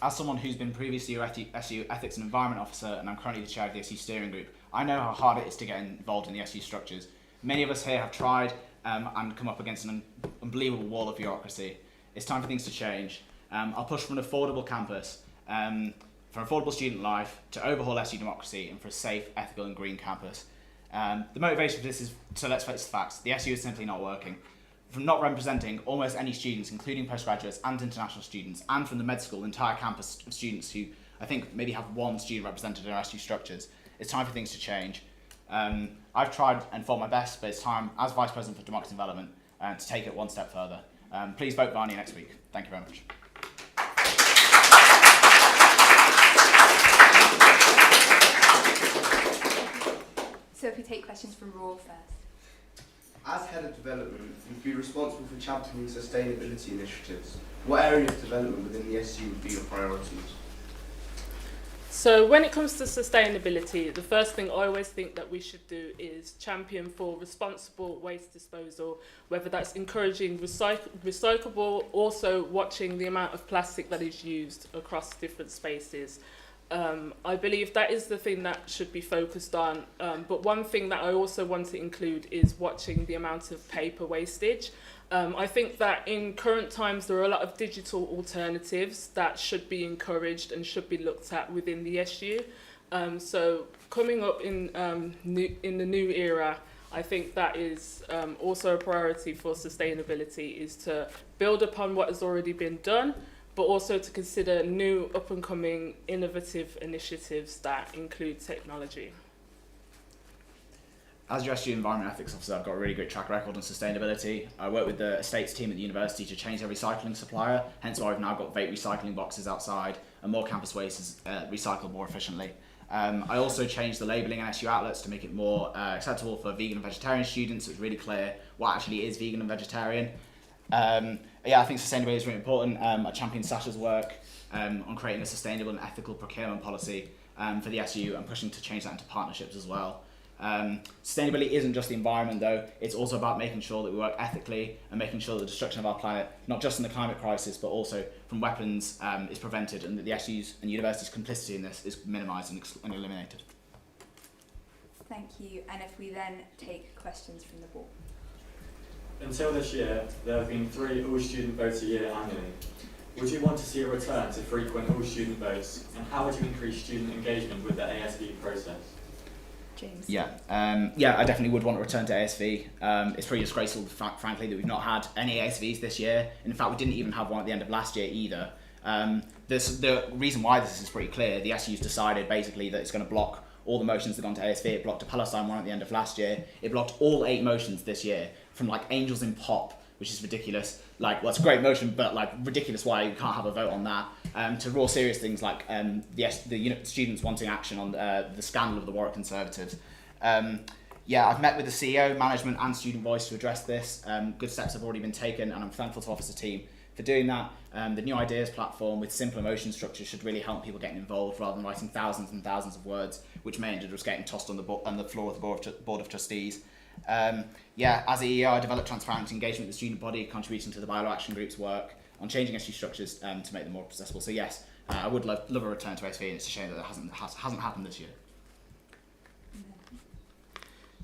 As someone who's been previously your SU Ethics and Environment Officer, and I'm currently the chair of the SU Steering Group, I know how hard it is to get involved in the SU structures. Many of us here have tried and come up against an unbelievable wall of bureaucracy. It's time for things to change. I'll push for an affordable campus, for affordable student life, to overhaul SU democracy, and for a safe, ethical and green campus. The motivation for this is, so let's face the facts, the SU is simply not working. From not representing almost any students, including postgraduates and international students, and from the med school, entire campus of students who I think maybe have one student represented in our SU structures, it's time for things to change. I've tried and fought my best, but it's time, as Vice President for Democracy and Development, to take it one step further. Please vote Varney next week. Thank you very much. So if we take questions from Raw first. As Head of Development, you'd be responsible for championing sustainability initiatives. What area of development within the SU would be your priorities? So when it comes to sustainability, the first thing I always think that we should do is champion for responsible waste disposal, whether that's encouraging recyclable, also watching the amount of plastic that is used across different spaces. I believe that is the thing that should be focused on, but one thing that I also want to include is watching the amount of paper wastage. I think that in current times there are a lot of digital alternatives that should be encouraged and should be looked at within the SU. So coming up in the new era, I think that is also a priority for sustainability, is to build upon what has already been done, but also to consider new up-and-coming innovative initiatives that include technology. As your SU Environment Ethics Officer, I've got a really great track record on sustainability. I work with the estates team at the university to change their recycling supplier, hence why I've now got vape recycling boxes outside and more campus waste is recycled more efficiently. I also changed the labelling in SU outlets to make it more acceptable for vegan and vegetarian students, so it's really clear what actually is vegan and vegetarian. Yeah, I think sustainability is really important. I champion Sasha's work on creating a sustainable and ethical procurement policy for the SU and pushing to change that into partnerships as well. Sustainability isn't just the environment though, it's also about making sure that we work ethically and making sure that the destruction of our planet, not just in the climate crisis, but also from weapons, is prevented, and that the SU's and universities' complicity in this is minimised and eliminated. Thank you. And if we then take questions from the board. Until this year, there have been 3 all-student votes a year annually. Would you want to see a return to frequent all-student votes, and how would you increase student engagement with the ASV process? James? Yeah, I definitely would want to return to ASV. It's pretty disgraceful, frankly, that we've not had any ASVs this year. In fact, we didn't even have one at the end of last year either. The reason why this is pretty clear. The SU's decided basically that it's going to block all the motions that gone to ASV. It blocked a Palestine one at the end of last year. It blocked all 8 motions this year, from like Angels in Pop, which is ridiculous. Like, well, it's a great motion, but like ridiculous why you can't have a vote on that. To raw serious things like the students wanting action on the scandal of the Warwick Conservatives. Yeah, I've met with the CEO, management and Student Voice to address this. Good steps have already been taken, and I'm thankful to Officer Team for doing that. The New Ideas platform with simpler motion structures should really help people getting involved rather than writing thousands and thousands of words, which may end up just getting tossed on the floor of the Board of Trustees. Yeah, as a EEO, I developed transparent engagement with the student body, contributing to the Bylaw Action Group's work on changing SU structures to make them more accessible. So yes, I would love a return to SV, and it's a shame that it hasn't happened this year.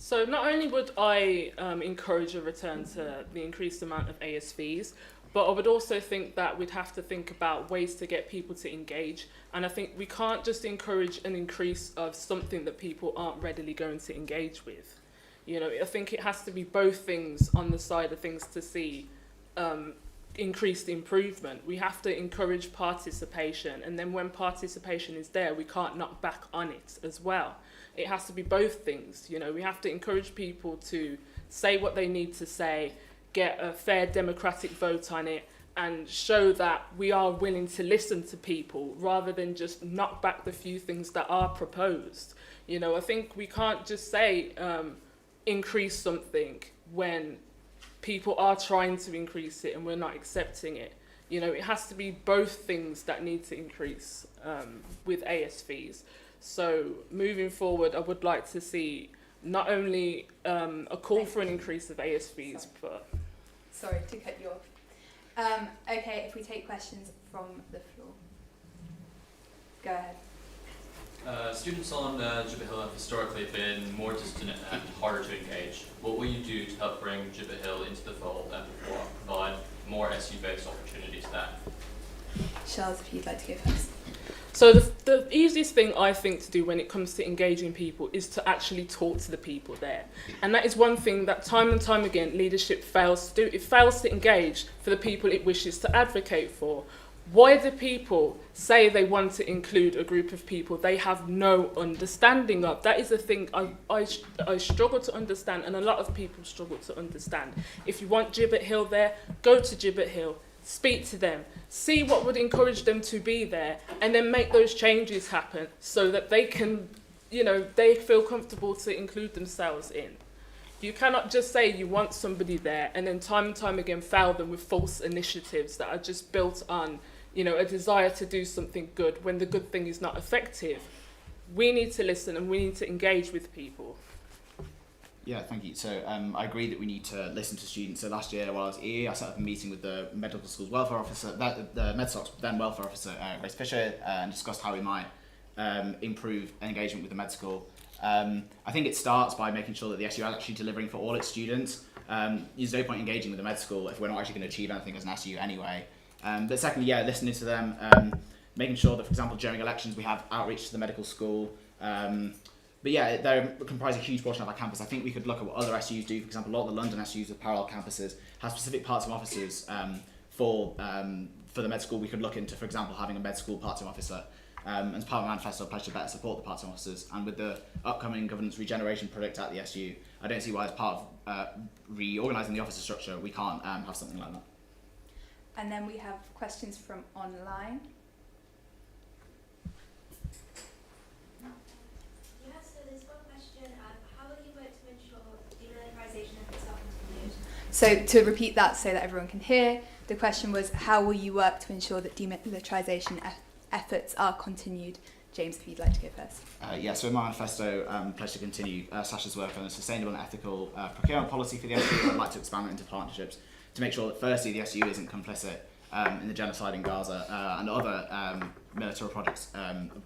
So not only would I encourage a return to the increased amount of ASVs, but I would also think that we'd have to think about ways to get people to engage. And I think we can't just encourage an increase of something that people aren't readily going to engage with. You know, I think it has to be both things on the side of things to see increased improvement. We have to encourage participation, and then when participation is there, we can't knock back on it as well. It has to be both things. You know, we have to encourage people to say what they need to say, get a fair democratic vote on it, and show that we are willing to listen to people rather than just knock back the few things that are proposed. You know, I think we can't just say increase something when people are trying to increase it and we're not accepting it. You know, it has to be both things that need to increase with ASVs. So moving forward, I would like to see not only a call for an increase of ASVs, but... Sorry to cut you off. Okay, if we take questions from the floor. Go ahead. Students on Gibbet Hill have historically been more distant and harder to engage. What will you do to help bring Gibbet Hill into the fold and provide more SU-based opportunities there? Charles, if you'd like to go first. So the easiest thing I think to do when it comes to engaging people is to actually talk to the people there. And that is one thing that time and time again leadership fails to do. It fails to engage for the people it wishes to advocate for. Why do people say they want to include a group of people they have no understanding of? That is a thing I struggle to understand, and a lot of people struggle to understand. If you want Gibbet Hill there, go to Gibbet Hill, speak to them, see what would encourage them to be there, and then make those changes happen so that they can, you know, they feel comfortable to include themselves in. You cannot just say you want somebody there and then time and time again fail them with false initiatives that are just built on, you know, a desire to do something good when the good thing is not effective. We need to listen and we need to engage with people. Yeah, thank you. So I agree that we need to listen to students. So last year while I was at EE, I set up a meeting with the medical school's welfare officer, the MedSoc's then welfare officer, Grace Fisher, and discussed how we might improve engagement with the med school. I think it starts by making sure that the SU is actually delivering for all its students. There's no point engaging with the med school if we're not actually going to achieve anything as an SU anyway. But secondly, yeah, listening to them, making sure that, for example, during elections we have outreach to the medical school. But yeah, they comprise a huge portion of our campus. I think we could look at what other SUs do. For example, a lot of the London SUs with parallel campuses have specific part-time officers for the med school. We could look into, for example, having a med school part-time officer. As part of my manifesto, I pledge to better support the part-time officers. And with the upcoming governance regeneration project at the SU, I don't see why, as part of reorganising the officer structure, we can't have something like that. And then we have questions from online. So to repeat that so that everyone can hear, the question was, how will you work to ensure that demilitarisation efforts are continued? James, if you'd like to go first. Yeah, so in my manifesto, pledge to continue Sasha's work on a sustainable and ethical procurement policy for the SU. I'd like to expand it into partnerships to make sure that firstly the SU isn't complicit in the genocide in Gaza and other military projects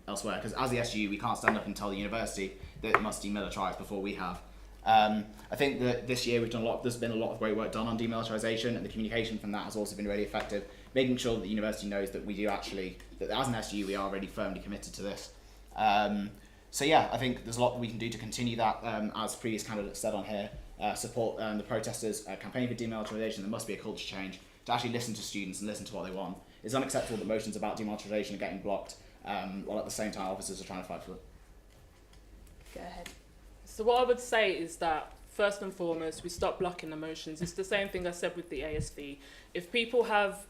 elsewhere, because as the SU we can't stand up and tell the university that it must demilitarise before we have. I think that this year there's been a lot of great work done on demilitarisation, and the communication from that has also been really effective, making sure that the university knows that we do actually, that as an SU we are really firmly committed to this. So yeah, I think there's a lot that we can do to continue that, as previous candidates said on here, support the protesters campaign for demilitarisation. There must be a culture change to actually listen to students and listen to what they want. It's unacceptable that motions about demilitarisation are getting blocked, while at the same time officers are trying to fight for it. Go ahead. So what I would say is that, first and foremost, we stop blocking emotions. It's the same thing I said with the ASV. If people have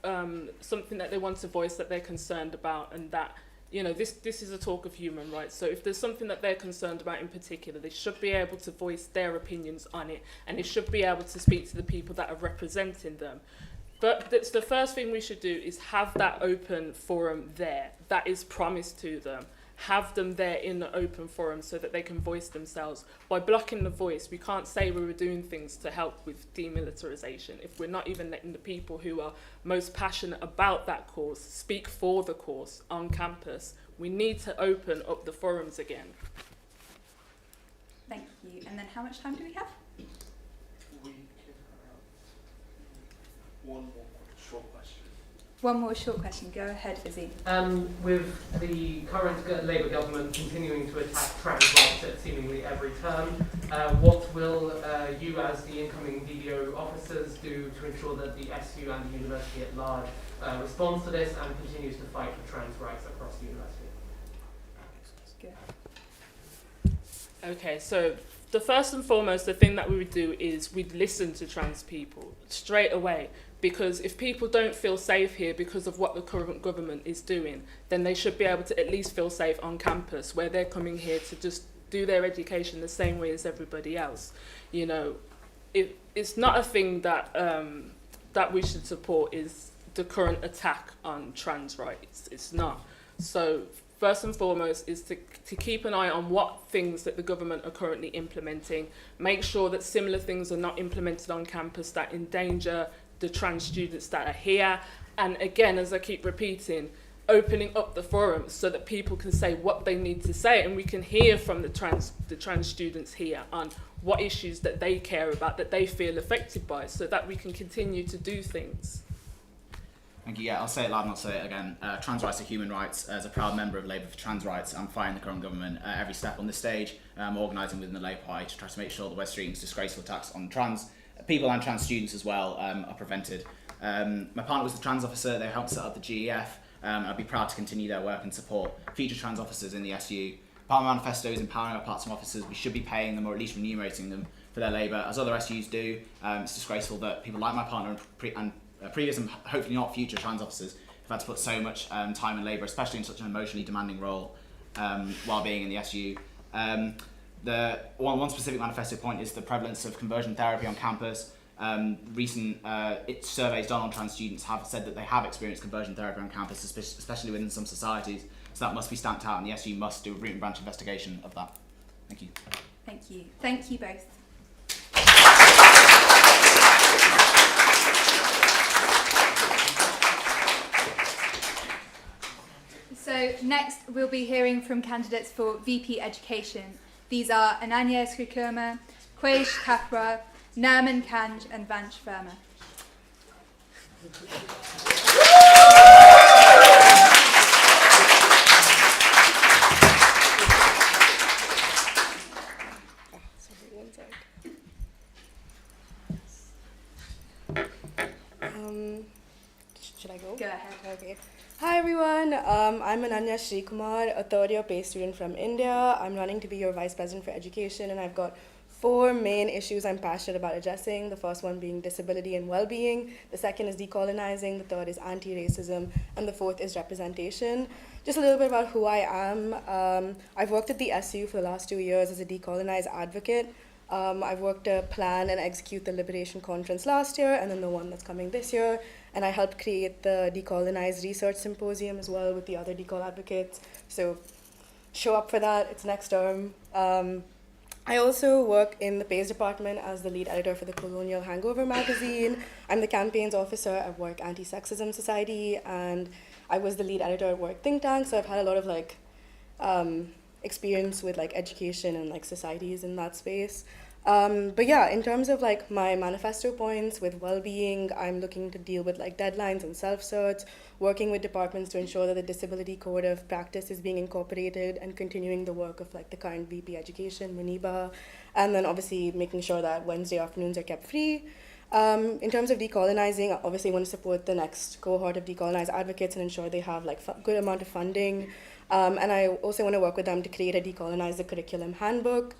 something that they want to voice that they're concerned about, and that, you know, this is a talk of human rights. So if there's something that they're concerned about in particular, they should be able to voice their opinions on it, and they should be able to speak to the people that are representing them. But that's the first thing we should do, is have that open forum there. That is promised to them. Have them there in the open forum so that they can voice themselves. By blocking the voice, we can't say we were doing things to help with demilitarisation if we're not even letting the people who are most passionate about that cause speak for the cause on campus. We need to open up the forums again. Thank you. And then how much time do we have? We can have one more short question. One more short question. Go ahead, Izzy. With the current Labour government continuing to attack trans rights at seemingly every turn, what will you as the incoming DDO officers do to ensure that the SU and the university at large responds to this and continues to fight for trans rights across the university? Okay, so the first and foremost, the thing that we would do is we'd listen to trans people straight away. Because if people don't feel safe here because of what the current government is doing, then they should be able to at least feel safe on campus, where they're coming here to just do their education the same way as everybody else. You know, it's not a thing that that we should support is the current attack on trans rights. It's not. So first and foremost is to keep an eye on what things that the government are currently implementing, make sure that similar things are not implemented on campus that endanger the trans students that are here, and again, as I keep repeating, opening up the forums so that people can say what they need to say, and we can hear from the trans students here on what issues that they care about, that they feel affected by, so that we can continue to do things. Thank you. Yeah, I'll say it loud and I'll say it again. Trans rights are human rights. As a proud member of Labour for Trans Rights, I'm fighting the current government every step on this stage. I'm organising within the Labour Party to try to make sure the West Streeting's disgraceful attacks on trans people and trans students as well are prevented. My partner was the trans officer. They helped set up the GEF. I'd be proud to continue their work and support future trans officers in the SU. Part of my manifesto is empowering our part-time officers. We should be paying them or at least remunerating them for their labour, as other SUs do. It's disgraceful that people like my partner and previous and hopefully not future trans officers have had to put so much time and labour, especially in such an emotionally demanding role while being in the SU. The one specific manifesto point is the prevalence of conversion therapy on campus. Recent surveys done on trans students have said that they have experienced conversion therapy on campus, especially within some societies. So that must be stamped out, and the SU must do a root and branch investigation of that. Thank you. Thank you. Thank you both. So next we'll be hearing from candidates for VP Education. These are Ananya Skrikurma, Quaish Kapra, Nerman Kanj and Vansh Verma. Should I go? Go ahead. Okay. Hi everyone, I'm Ananya Srikumar, a third year PACE student from India. I'm running to be your Vice President for Education, and I've got 4 main issues I'm passionate about addressing. The first one being disability and well-being, the second is decolonizing, the third is anti-racism, and the fourth is representation. Just a little bit about who I am. I've worked at the SU for the last 2 years as a decolonize advocate. I've worked to plan and execute the Liberation Conference last year, and then the one that's coming this year. And I helped create the Decolonize Research Symposium as well with the other decol advocates. So show up for that, it's next term. I also work in the PACE department as the lead editor for the Colonial Hangover magazine. I'm the campaigns officer at Work Anti-Sexism Society, and I was the lead editor at Work Think Tank, so I've had a lot of experience with education and societies in that space. But yeah, in terms of my manifesto points with well-being, I'm looking to deal with deadlines and self-certs, working with departments to ensure that the Disability Code of Practice is being incorporated, and continuing the work of the current VP Education, Muniba, and then obviously making sure that Wednesday afternoons are kept free. In terms of decolonizing, I obviously want to support the next cohort of decolonized advocates and ensure they have good amount of funding. And I also want to work with them to create a Decolonize the Curriculum handbook.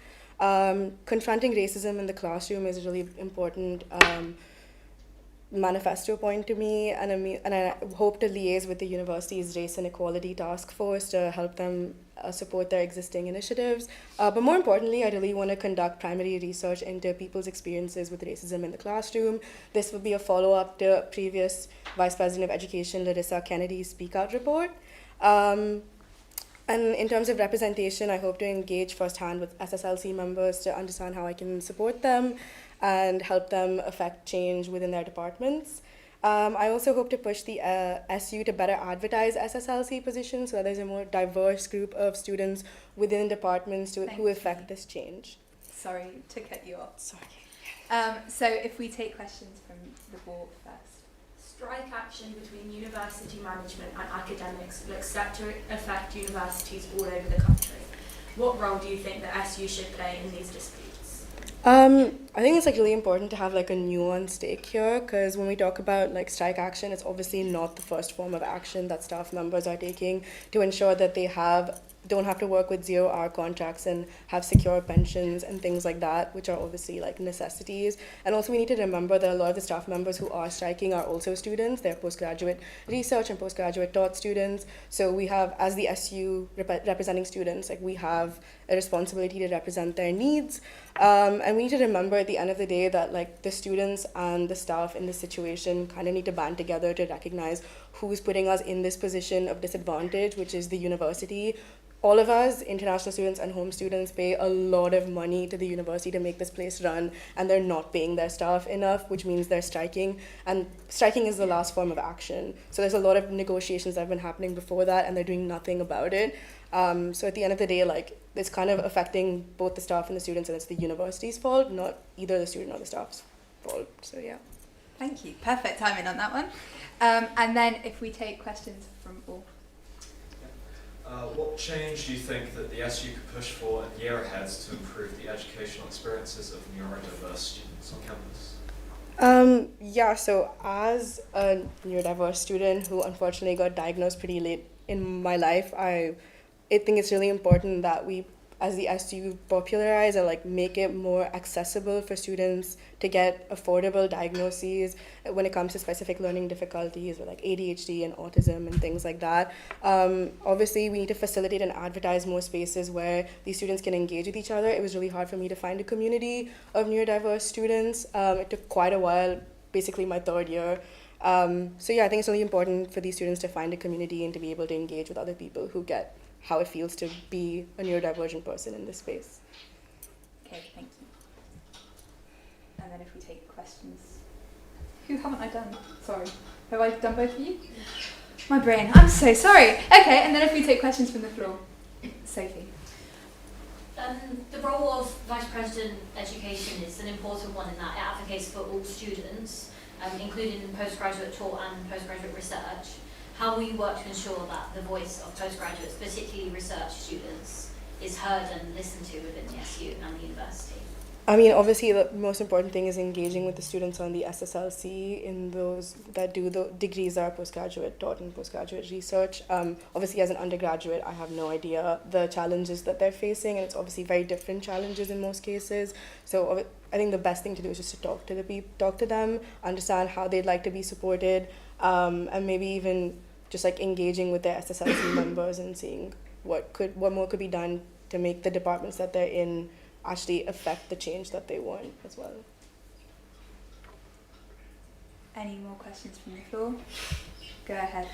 Confronting racism in the classroom is a really important manifesto point to me, and I hope to liaise with the university's Race and Equality Task Force to help them support their existing initiatives. But more importantly, I really want to conduct primary research into people's experiences with racism in the classroom. This will be a follow-up to previous Vice President of Education, Larissa Kennedy's Speak Out report. And in terms of representation, I hope to engage firsthand with SSLC members to understand how I can support them and help them affect change within their departments. I also hope to push the SU to better advertise SSLC positions so that there's a more diverse group of students within departments who affect this change. Sorry to cut you off. Sorry. So if we take questions from the board first. Strike action between university management and academics looks set to affect universities all over the country. What role do you think that SU should play in these disputes? I think it's like really important to have like a nuanced take here, because when we talk about like strike action, it's obviously not the first form of action that staff members are taking to ensure that they don't have to work with 0-hour contracts and have secure pensions and things like that, which are obviously like necessities. And also we need to remember that a lot of the staff members who are striking are also students. They're postgraduate research and postgraduate taught students. So we have, as the SU representing students, like we have a responsibility to represent their needs. And we need to remember at the end of the day that like the students and the staff in this situation kind of need to band together to recognize who's putting us in this position of disadvantage, which is the university. All of us, international students and home students, pay a lot of money to the university to make this place run, and they're not paying their staff enough, which means they're striking. And striking is the last form of action. So there's a lot of negotiations that have been happening before that, and they're doing nothing about it. So at the end of the day, like, it's kind of affecting both the staff and the students, and it's the university's fault, not either the student or the staff's fault. So yeah. Thank you. Perfect timing on that one. And then if we take questions from all. What change do you think that the SU could push for in the year ahead to improve the educational experiences of neurodiverse students on campus? Yeah, so as a neurodiverse student who unfortunately got diagnosed pretty late in my life, I think it's really important that we, as the SU, popularize or like make it more accessible for students to get affordable diagnoses when it comes to specific learning difficulties with like ADHD and autism and things like that. Obviously, we need to facilitate and advertise more spaces where these students can engage with each other. It was really hard for me to find a community of neurodiverse students. It took quite a while, basically my third year. So yeah, I think it's really important for these students to find a community and to be able to engage with other people who get how it feels to be a neurodivergent person in this space. Okay, thank you. And then if we take questions. Who haven't I done? Sorry. Have I done both of you? My brain. I'm so sorry. Okay, and then if we take questions from the floor. Sophie. The role of Vice President Education is an important one in that it advocates for all students, including postgraduate taught and postgraduate research. How will you work to ensure that the voice of postgraduates, particularly research students, is heard and listened to within the SU and the university? I mean, obviously, the most important thing is engaging with the students on the SSLC in those that do the degrees that are postgraduate taught and postgraduate research. Obviously, as an undergraduate, I have no idea the challenges that they're facing, and it's obviously very different challenges in most cases. So I think the best thing to do is just to talk to them, understand how they'd like to be supported, and maybe even just like engaging with their SSLC members and seeing what more could be done to make the departments that they're in actually affect the change that they want as well. Any more questions from the floor? Go ahead.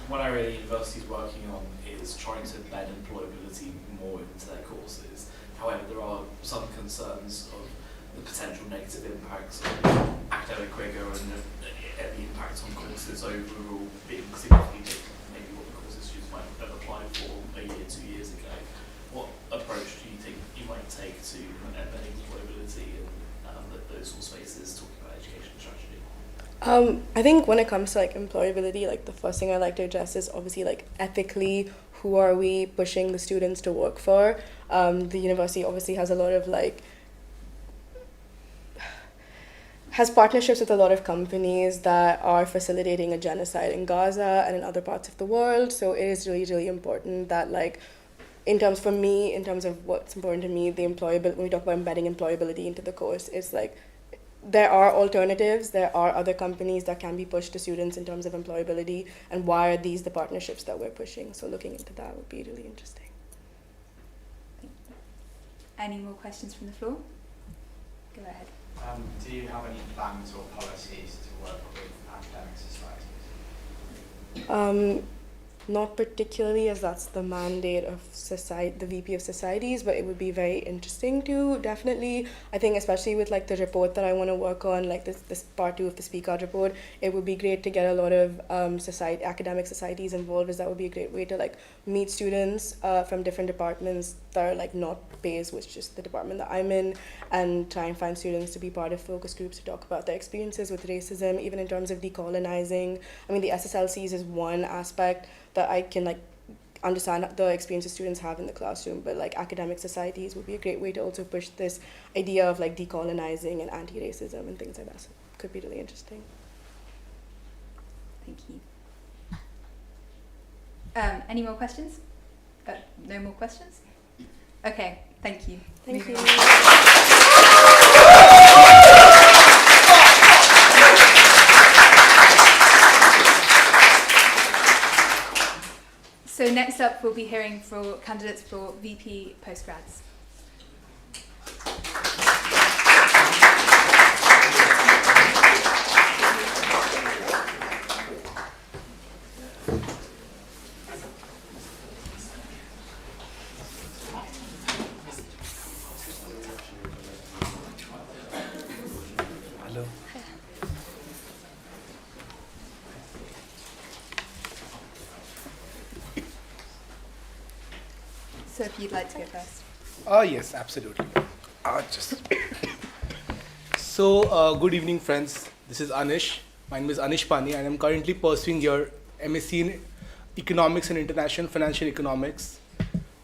One area the university is working on is trying to embed employability more into their courses. However, there are some concerns of the potential negative impacts of academic rigor and the impact on courses overall being significantly different from maybe what the courses students might have applied for a year, 2 years ago. What approach do you think you might take to embedding employability in those sort of spaces, talking about education strategy? I think when it comes to like employability, like the first thing I like to address is obviously like ethically, who are we pushing the students to work for? The university obviously has a lot of has partnerships with a lot of companies that are facilitating a genocide in Gaza and in other parts of the world. So it is really, really important that like, in terms of what's important to me, the employability, when we talk about embedding employability into the course, it's like, there are alternatives, there are other companies that can be pushed to students in terms of employability, and why are these the partnerships that we're pushing? So looking into that would be really interesting. Any more questions from the floor? Go ahead. Do you have any plans or policies to work with academic societies? not particularly as that's the mandate of the VP of Societies, but it would be very interesting to definitely, I think especially with like the report that I want to work on, like this part 2 of the Speak Out report, it would be great to get a lot of academic societies involved, as that would be a great way to like meet students from different departments that are like not PACE, which is the department that I'm in, and try and find students to be part of focus groups to talk about their experiences with racism, even in terms of decolonizing. I mean, the SSLCs is one aspect that I can like understand the experiences students have in the classroom, but like academic societies would be a great way to also push this idea of like decolonizing and anti-racism and things like that. So it could be really interesting. Thank you. Any more questions? No more questions? Okay, thank you. Thank you. So next up, we'll be hearing for candidates for VP postgrads. Hello. So if you'd like to go first. Yes, absolutely. Good evening, friends. This is Anish. My name is Anish Pani, and I'm currently pursuing your MSc in Economics and International Financial Economics.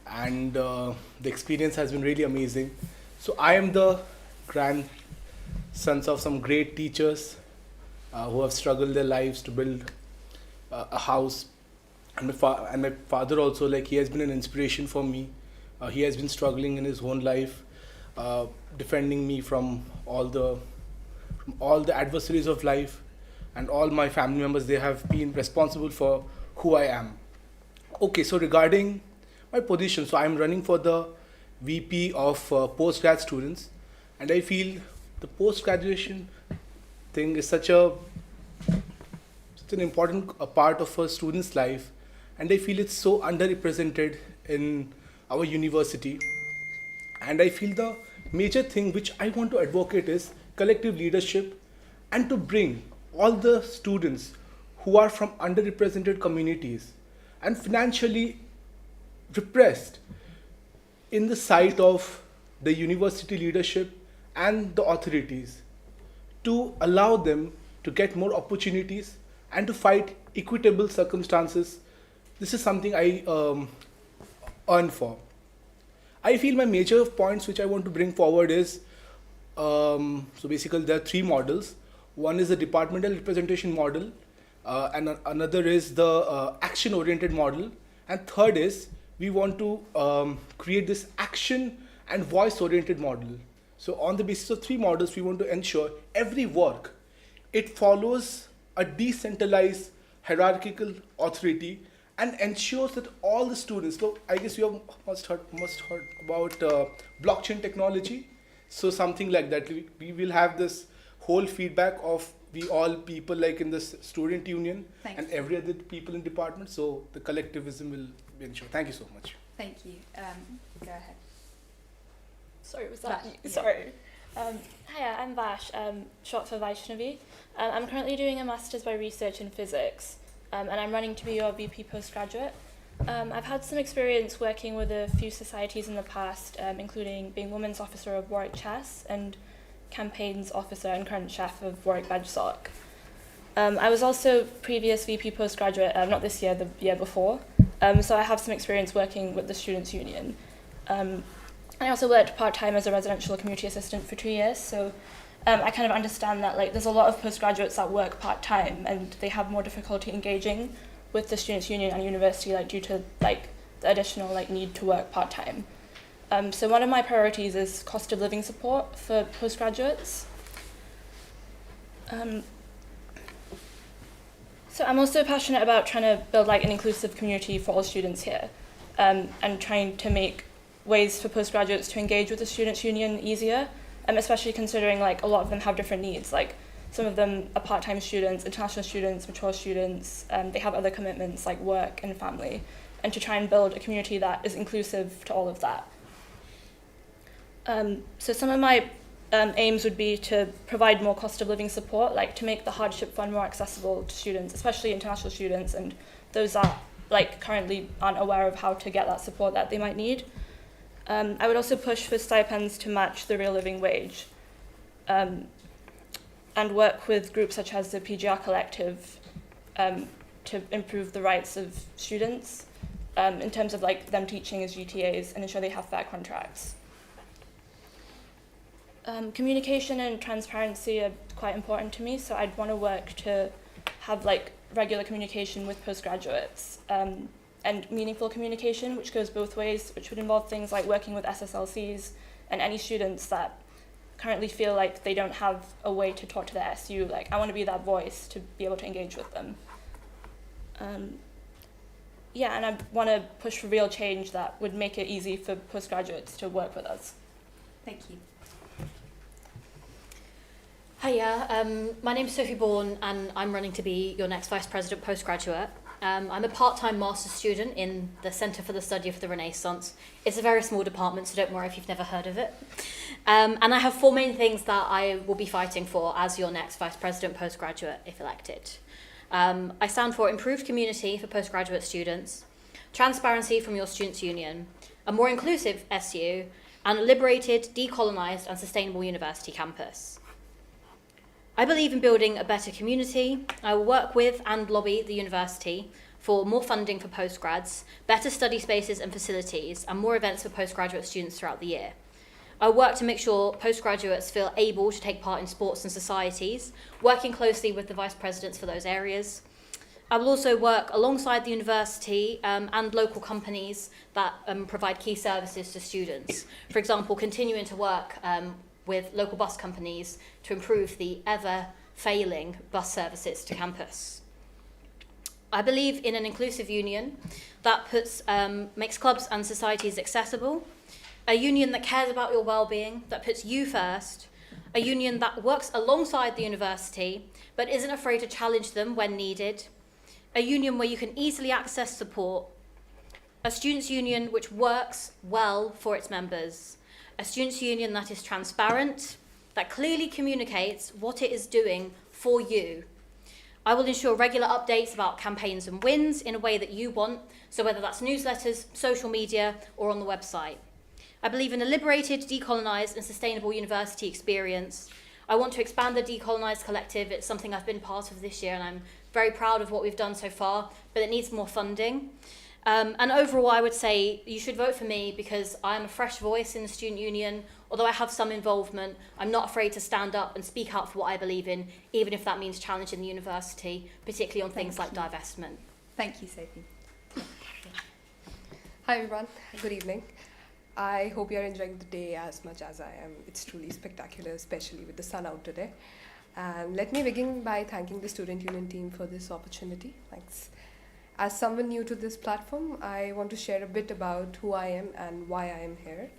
And the experience has been really amazing. So I am the grandsons of some great teachers who have struggled their lives to build a house. And my father also, like, he has been an inspiration for me. He has been struggling in his own life, defending me from all the adversaries of life, and all my family members, they have been responsible for who I am. Okay, so regarding my position, so I'm running for the VP of postgrad students, and I feel the post-graduation thing is such an important part of a student's life, and I feel it's so underrepresented in our university. And I feel the major thing which I want to advocate is collective leadership, and to bring all the students who are from underrepresented communities and financially repressed in the sight of the university leadership and the authorities, to allow them to get more opportunities and to fight equitable circumstances. This is something I earn for. I feel my major points which I want to bring forward is, so basically there are 3 models. One is the departmental representation model, and another is the action-oriented model, and third is we want to create this action and voice-oriented model. So on the basis of 3 models, we want to ensure every work, it follows a decentralized hierarchical authority and ensures that all the students, so I guess you must heard about blockchain technology. So something like that, we will have this whole feedback of we all people like in this student union. Thanks. And every other people in department, so the collectivism will be ensured. Thank you so much. Thank you. Go ahead. Sorry, was that Vash, you? yeah. Sorry. Hiya, I'm Vash, short for Vaishnavi. I'm currently doing a Master's by Research in Physics, and I'm running to be your VP postgraduate. I've had some experience working with a few societies in the past, including being Women's Officer of Warwick Chess and Campaigns Officer and current Chef of Warwick BedSoc. I was also previous VP postgraduate, not this year, the year before, so I have some experience working with the Students' Union. I also worked part-time as a residential community assistant for 2 years, so I kind of understand that there's a lot of postgraduates that work part-time and they have more difficulty engaging with the Students' Union and university due to the additional need to work part-time. So one of my priorities is cost of living support for postgraduates. So I'm also passionate about trying to build an inclusive community for all students here, and trying to make ways for postgraduates to engage with the Students' Union easier, especially considering a lot of them have different needs. some of them are part-time students, international students, mature students. They have other commitments like work and family, and to try and build a community that is inclusive to all of that. So some of my aims would be to provide more cost of living support, like to make the hardship fund more accessible to students, especially international students and those that like currently aren't aware of how to get that support that they might need. I would also push for stipends to match the real living wage, and work with groups such as the PGR Collective to improve the rights of students in terms of like them teaching as GTAs and ensure they have fair contracts. Communication and transparency are quite important to me, so I'd want to work to have like regular communication with postgraduates and meaningful communication, which goes both ways, which would involve things like working with SSLCs and any students that currently feel like they don't have a way to talk to their SU. Like, I want to be that voice to be able to engage with them. Yeah, and I want to push for real change that would make it easy for postgraduates to work with us. Thank you. Hiya, my name's Sophie Bourne and I'm running to be your next Vice President Postgraduate. I'm a part-time master's student in the Centre for the Study of the Renaissance. It's a very small department, so don't worry if you've never heard of it. And I have 4 main things that I will be fighting for as your next Vice President Postgraduate, if elected. I stand for improved community for postgraduate students, transparency from your students' union, a more inclusive SU, and a liberated, decolonised and sustainable university campus. I believe in building a better community. I will work with and lobby the university for more funding for postgrads, better study spaces and facilities, and more events for postgraduate students throughout the year. I work to make sure postgraduates feel able to take part in sports and societies, working closely with the vice presidents for those areas. I will also work alongside the university and local companies that provide key services to students. For example, continuing to work with local bus companies to improve the ever-failing bus services to campus. I believe in an inclusive union that makes clubs and societies accessible, a union that cares about your well-being, that puts you first, a union that works alongside the university but isn't afraid to challenge them when needed, a union where you can easily access support, a students' union which works well for its members, a students' union that is transparent, that clearly communicates what it is doing for you. I will ensure regular updates about campaigns and wins in a way that you want, so whether that's newsletters, social media, or on the website. I believe in a liberated, decolonised and sustainable university experience. I want to expand the Decolonised Collective. It's something I've been part of this year and I'm very proud of what we've done so far, but it needs more funding. And overall, I would say you should vote for me because I'm a fresh voice in the student union. Although I have some involvement, I'm not afraid to stand up and speak out for what I believe in, even if that means challenging the university, particularly on things like divestment. Thank you, Sophie. Hi everyone, good evening. I hope you're enjoying the day as much as I am. It's truly spectacular, especially with the sun out today. And let me begin by thanking the Student Union team for this opportunity. Thanks. As someone new to this platform, I want to share a bit about who I am and why I am here.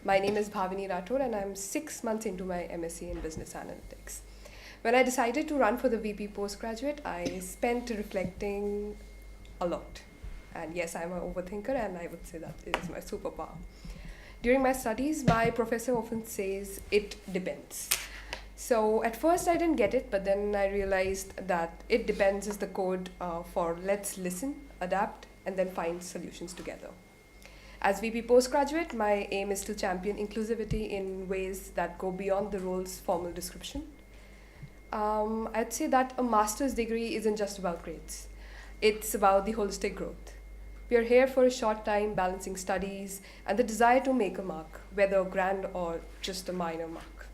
My name is Bhavini Rathod and I'm 6 months into my MSc in Business Analytics. When I decided to run for the VP postgraduate, I spent reflecting a lot. And yes, I'm an overthinker and I would say that is my superpower. During my studies, my professor often says, it depends. So at first I didn't get it, but then I realized that it depends is the code for let's listen, adapt, and then find solutions together. As VP postgraduate, my aim is to champion inclusivity in ways that go beyond the role's formal description. I'd say that a master's degree isn't just about grades. It's about the holistic growth. We are here for a short time, balancing studies and the desire to make a mark, whether grand or just a minor mark.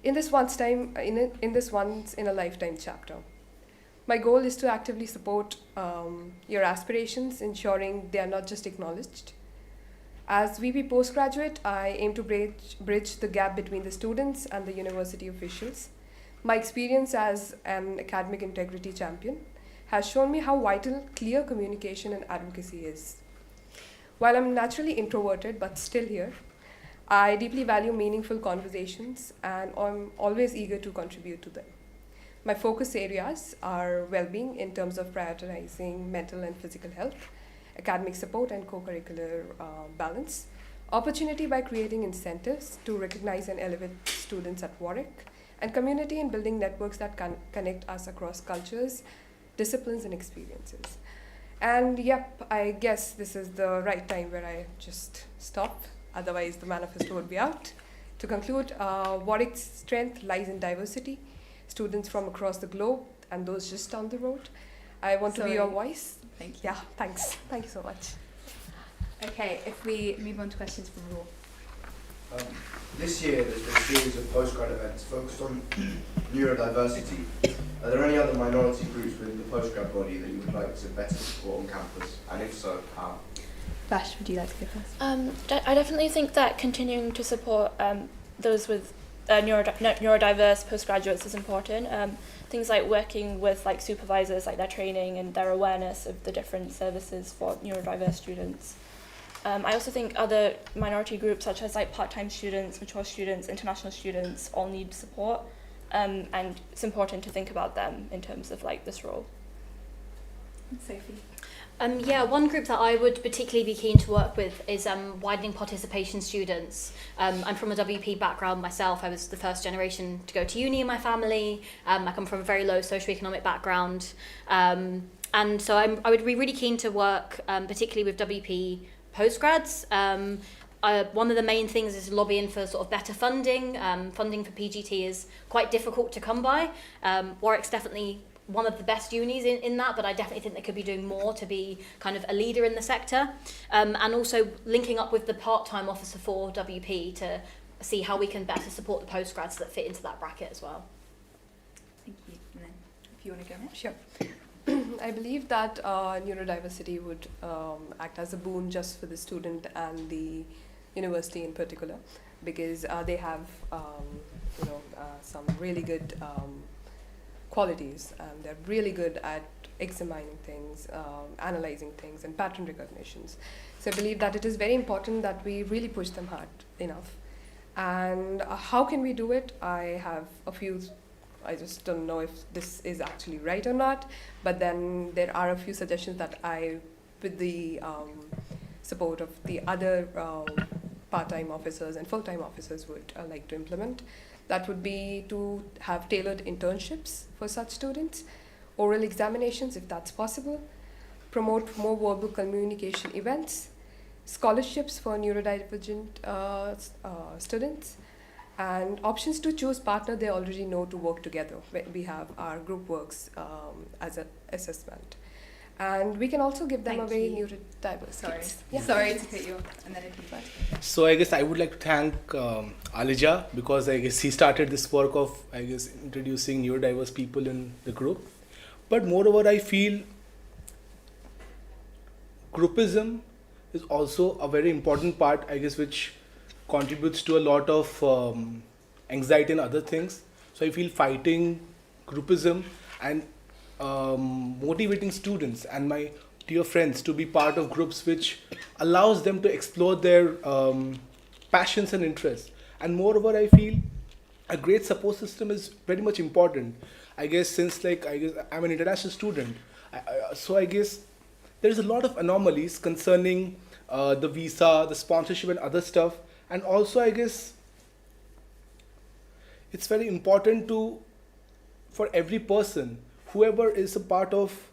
In this once in a lifetime chapter. My goal is to actively support your aspirations, ensuring they are not just acknowledged. As VP postgraduate, I aim to bridge the gap between the students and the university officials. My experience as an academic integrity champion has shown me how vital clear communication and advocacy is. While I'm naturally introverted but still here, I deeply value meaningful conversations and I'm always eager to contribute to them. My focus areas are well-being in terms of prioritizing mental and physical health, academic support and co-curricular balance, opportunity by creating incentives to recognize and elevate students at Warwick, and community in building networks that connect us across cultures, disciplines and experiences. And yep, I guess this is the right time where I just stop, otherwise the manifesto would be out. To conclude, Warwick's strength lies in diversity, students from across the globe and those just down the road. I want to be your voice. Thank you. Yeah, thanks. Thank you so much. Okay, if we move on to questions from Raw. This year, there's been a series of postgrad events focused on neurodiversity. Are there any other minority groups within the postgrad body that you would like to better support on campus? And if so, how? Vash, would you like to go first? I definitely think that continuing to support those with neurodiverse postgraduates is important. Things like working with like supervisors, like their training and their awareness of the different services for neurodiverse students. I also think other minority groups such as like part-time students, mature students, international students all need support, and it's important to think about them in terms of like this role. Sophie? Yeah, one group that I would particularly be keen to work with is widening participation students. I'm from a WP background myself. I was the first generation to go to uni in my family. I come from a very low socioeconomic background. And so I would be really keen to work particularly with WP postgrads. One of the main things is lobbying for sort of better funding. Funding for PGT is quite difficult to come by. Warwick's definitely one of the best unis in that, but I definitely think they could be doing more to be kind of a leader in the sector. And also linking up with the part-time officer for WP to see how we can better support the postgrads that fit into that bracket as well. Thank you. And then if you want to go next. Sure. I believe that neurodiversity would act as a boon just for the student and the university in particular, because they have some really good qualities, and they're really good at examining things, analyzing things, and pattern recognitions. So I believe that it is very important that we really push them hard enough. And how can we do it? I have a few. I just don't know if this is actually right or not, but then there are a few suggestions that I, with the support of the other part-time officers and full-time officers, would like to implement. That would be to have tailored internships for such students, oral examinations if that's possible, promote more verbal communication events, scholarships for neurodivergent students, and options to choose partner they already know to work together. We have our group works as an assessment. And we can also give them away neurodiverse kids. Yeah. Sorry to cut you off, and then if you'd like to. So I guess I would like to thank Alija, because I guess he started this work of, I guess, introducing neurodiverse people in the group. But moreover, I feel groupism is also a very important part, I guess, which contributes to a lot of anxiety and other things. So I feel fighting groupism and motivating students and my dear friends to be part of groups which allows them to explore their passions and interests. And moreover, I feel a great support system is very much important. I guess since I'm an international student, so I guess there's a lot of anomalies concerning the visa, the sponsorship and other stuff. And also I guess it's very important for every person, whoever is a part of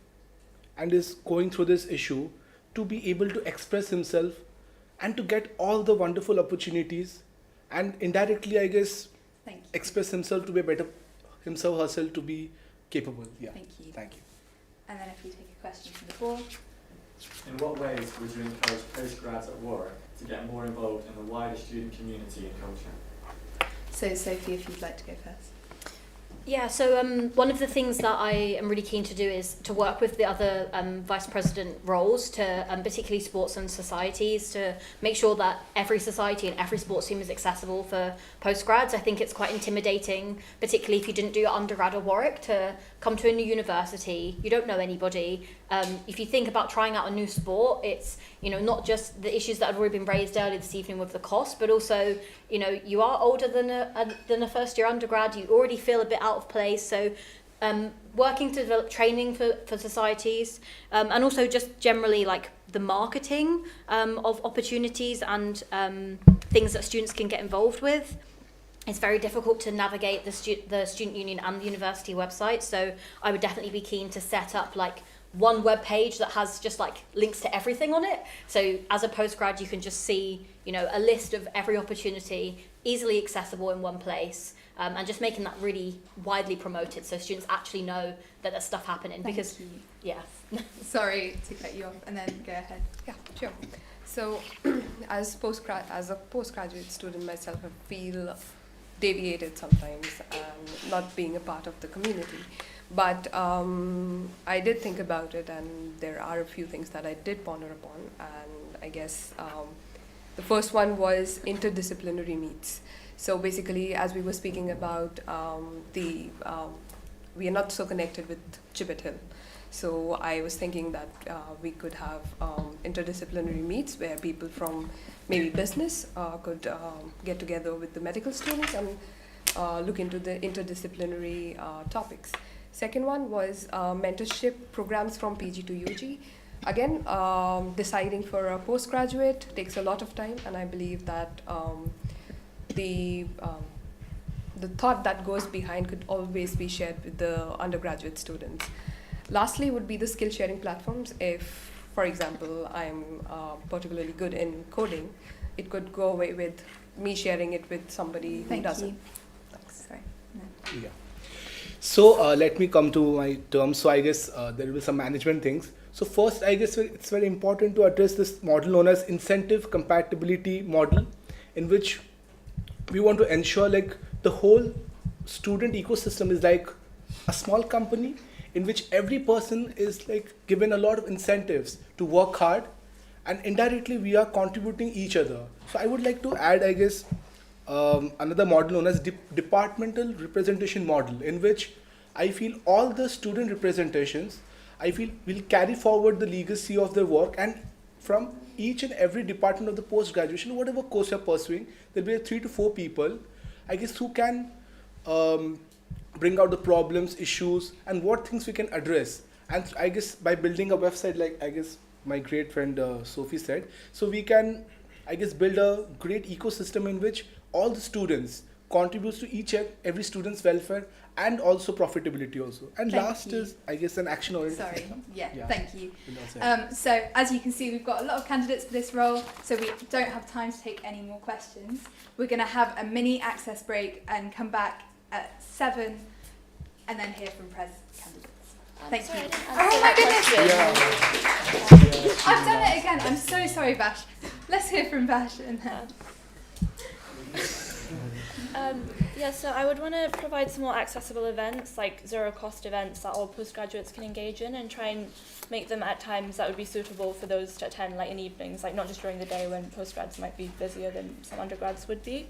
and is going through this issue, to be able to express himself and to get all the wonderful opportunities, and indirectly, I guess, express himself to be a better, himself, herself to be capable. Yeah. Thank you. Thank you. And then if you take a question from the floor. In what ways would you encourage postgrads at Warwick to get more involved in the wider student community and culture? So Sophie, if you'd like to go first. Yeah, so one of the things that I am really keen to do is to work with the other vice president roles, to particularly sports and societies, to make sure that every society and every sports team is accessible for postgrads. I think it's quite intimidating, particularly if you didn't do your undergrad at Warwick, to come to a new university, you don't know anybody. If you think about trying out a new sport, it's not just the issues that have already been raised earlier this evening with the cost, but also you are older than a first year undergrad, you already feel a bit out of place. So working to develop training for societies, and also just generally like the marketing of opportunities and things that students can get involved with. It's very difficult to navigate the student union and the university website, so I would definitely be keen to set up like one web page that has just like links to everything on it. So as a postgrad, you can just see, a list of every opportunity easily accessible in one place, and just making that really widely promoted so students actually know that there's stuff happening. Thank you. Yeah. Sorry to cut you off, and then go ahead. Yeah, sure. So, as a postgraduate student myself, I feel deviated sometimes and not being a part of the community. But I did think about it, and there are a few things that I did ponder upon. And I guess the first one was interdisciplinary meets. So basically, as we were speaking about, we are not so connected with Gibbet Hill. So I was thinking that we could have interdisciplinary meets where people from maybe business could get together with the medical students and look into the interdisciplinary topics. Second one was mentorship programs from PG to UG. Again, deciding for a postgraduate takes a lot of time, and I believe that the thought that goes behind could always be shared with the undergraduate students. Lastly would be the skill sharing platforms. If, for example, I'm particularly good in coding, it could go away with me sharing it with somebody who doesn't. Thank you. Thanks. Sorry. No. Yeah. So let me come to my terms. So I guess there will be some management things. So first, I guess it's very important to address this model known as incentive compatibility model, in which we want to ensure like the whole student ecosystem is like a small company in which every person is like given a lot of incentives to work hard, and indirectly we are contributing each other. So I would like to add, I guess, another model known as departmental representation model, in which I feel all the student representations, I feel, will carry forward the legacy of their work, and from each and every department of the post-graduation, whatever course you're pursuing, there'll be 3 to 4 people, I guess, who can bring out the problems, issues, and what things we can address. And I guess by building a website, like I guess my great friend Sophie said, so we can, I guess, build a great ecosystem in which all the students contributes to each and every student's welfare and also profitability also. And Thank last you. is, I guess, an action-oriented Sorry. system. Yeah, Yeah. thank you. That's it. So as you can see, we've got a lot of candidates for this role, so we don't have time to take any more questions. We're going to have a mini access break and come back at 7 and then hear from candidates. Thank sorry, you. I didn't Oh answer my that goodness! I've done it again. I'm so sorry, Bash. Let's hear from Bash and then. Yeah, so I would want to provide some more accessible events, like zero-cost events that all postgraduates can engage in, and try and make them at times that would be suitable for those to attend, like in evenings, like not just during the day when postgrads might be busier than some undergrads would be.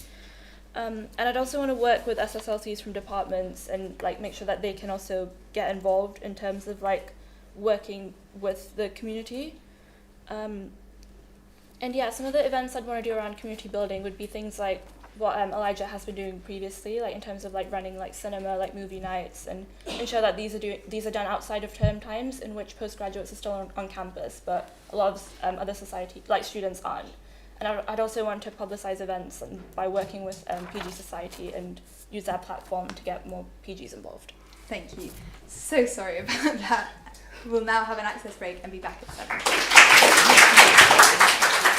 And I'd also want to work with SSLCs from departments and like make sure that they can also get involved in terms of like working with the community. And yeah, some of the events I'd want to do around community building would be things like what Elijah has been doing previously, like in terms of like running like cinema, like movie nights, and ensure that these are done outside of term times in which postgraduates are still on campus, but a lot of other students aren't. And I'd also want to publicise events by working with PG Society and use that platform to get more PGs involved. Thank you. So sorry about that. We'll now have an access break and be back at 7.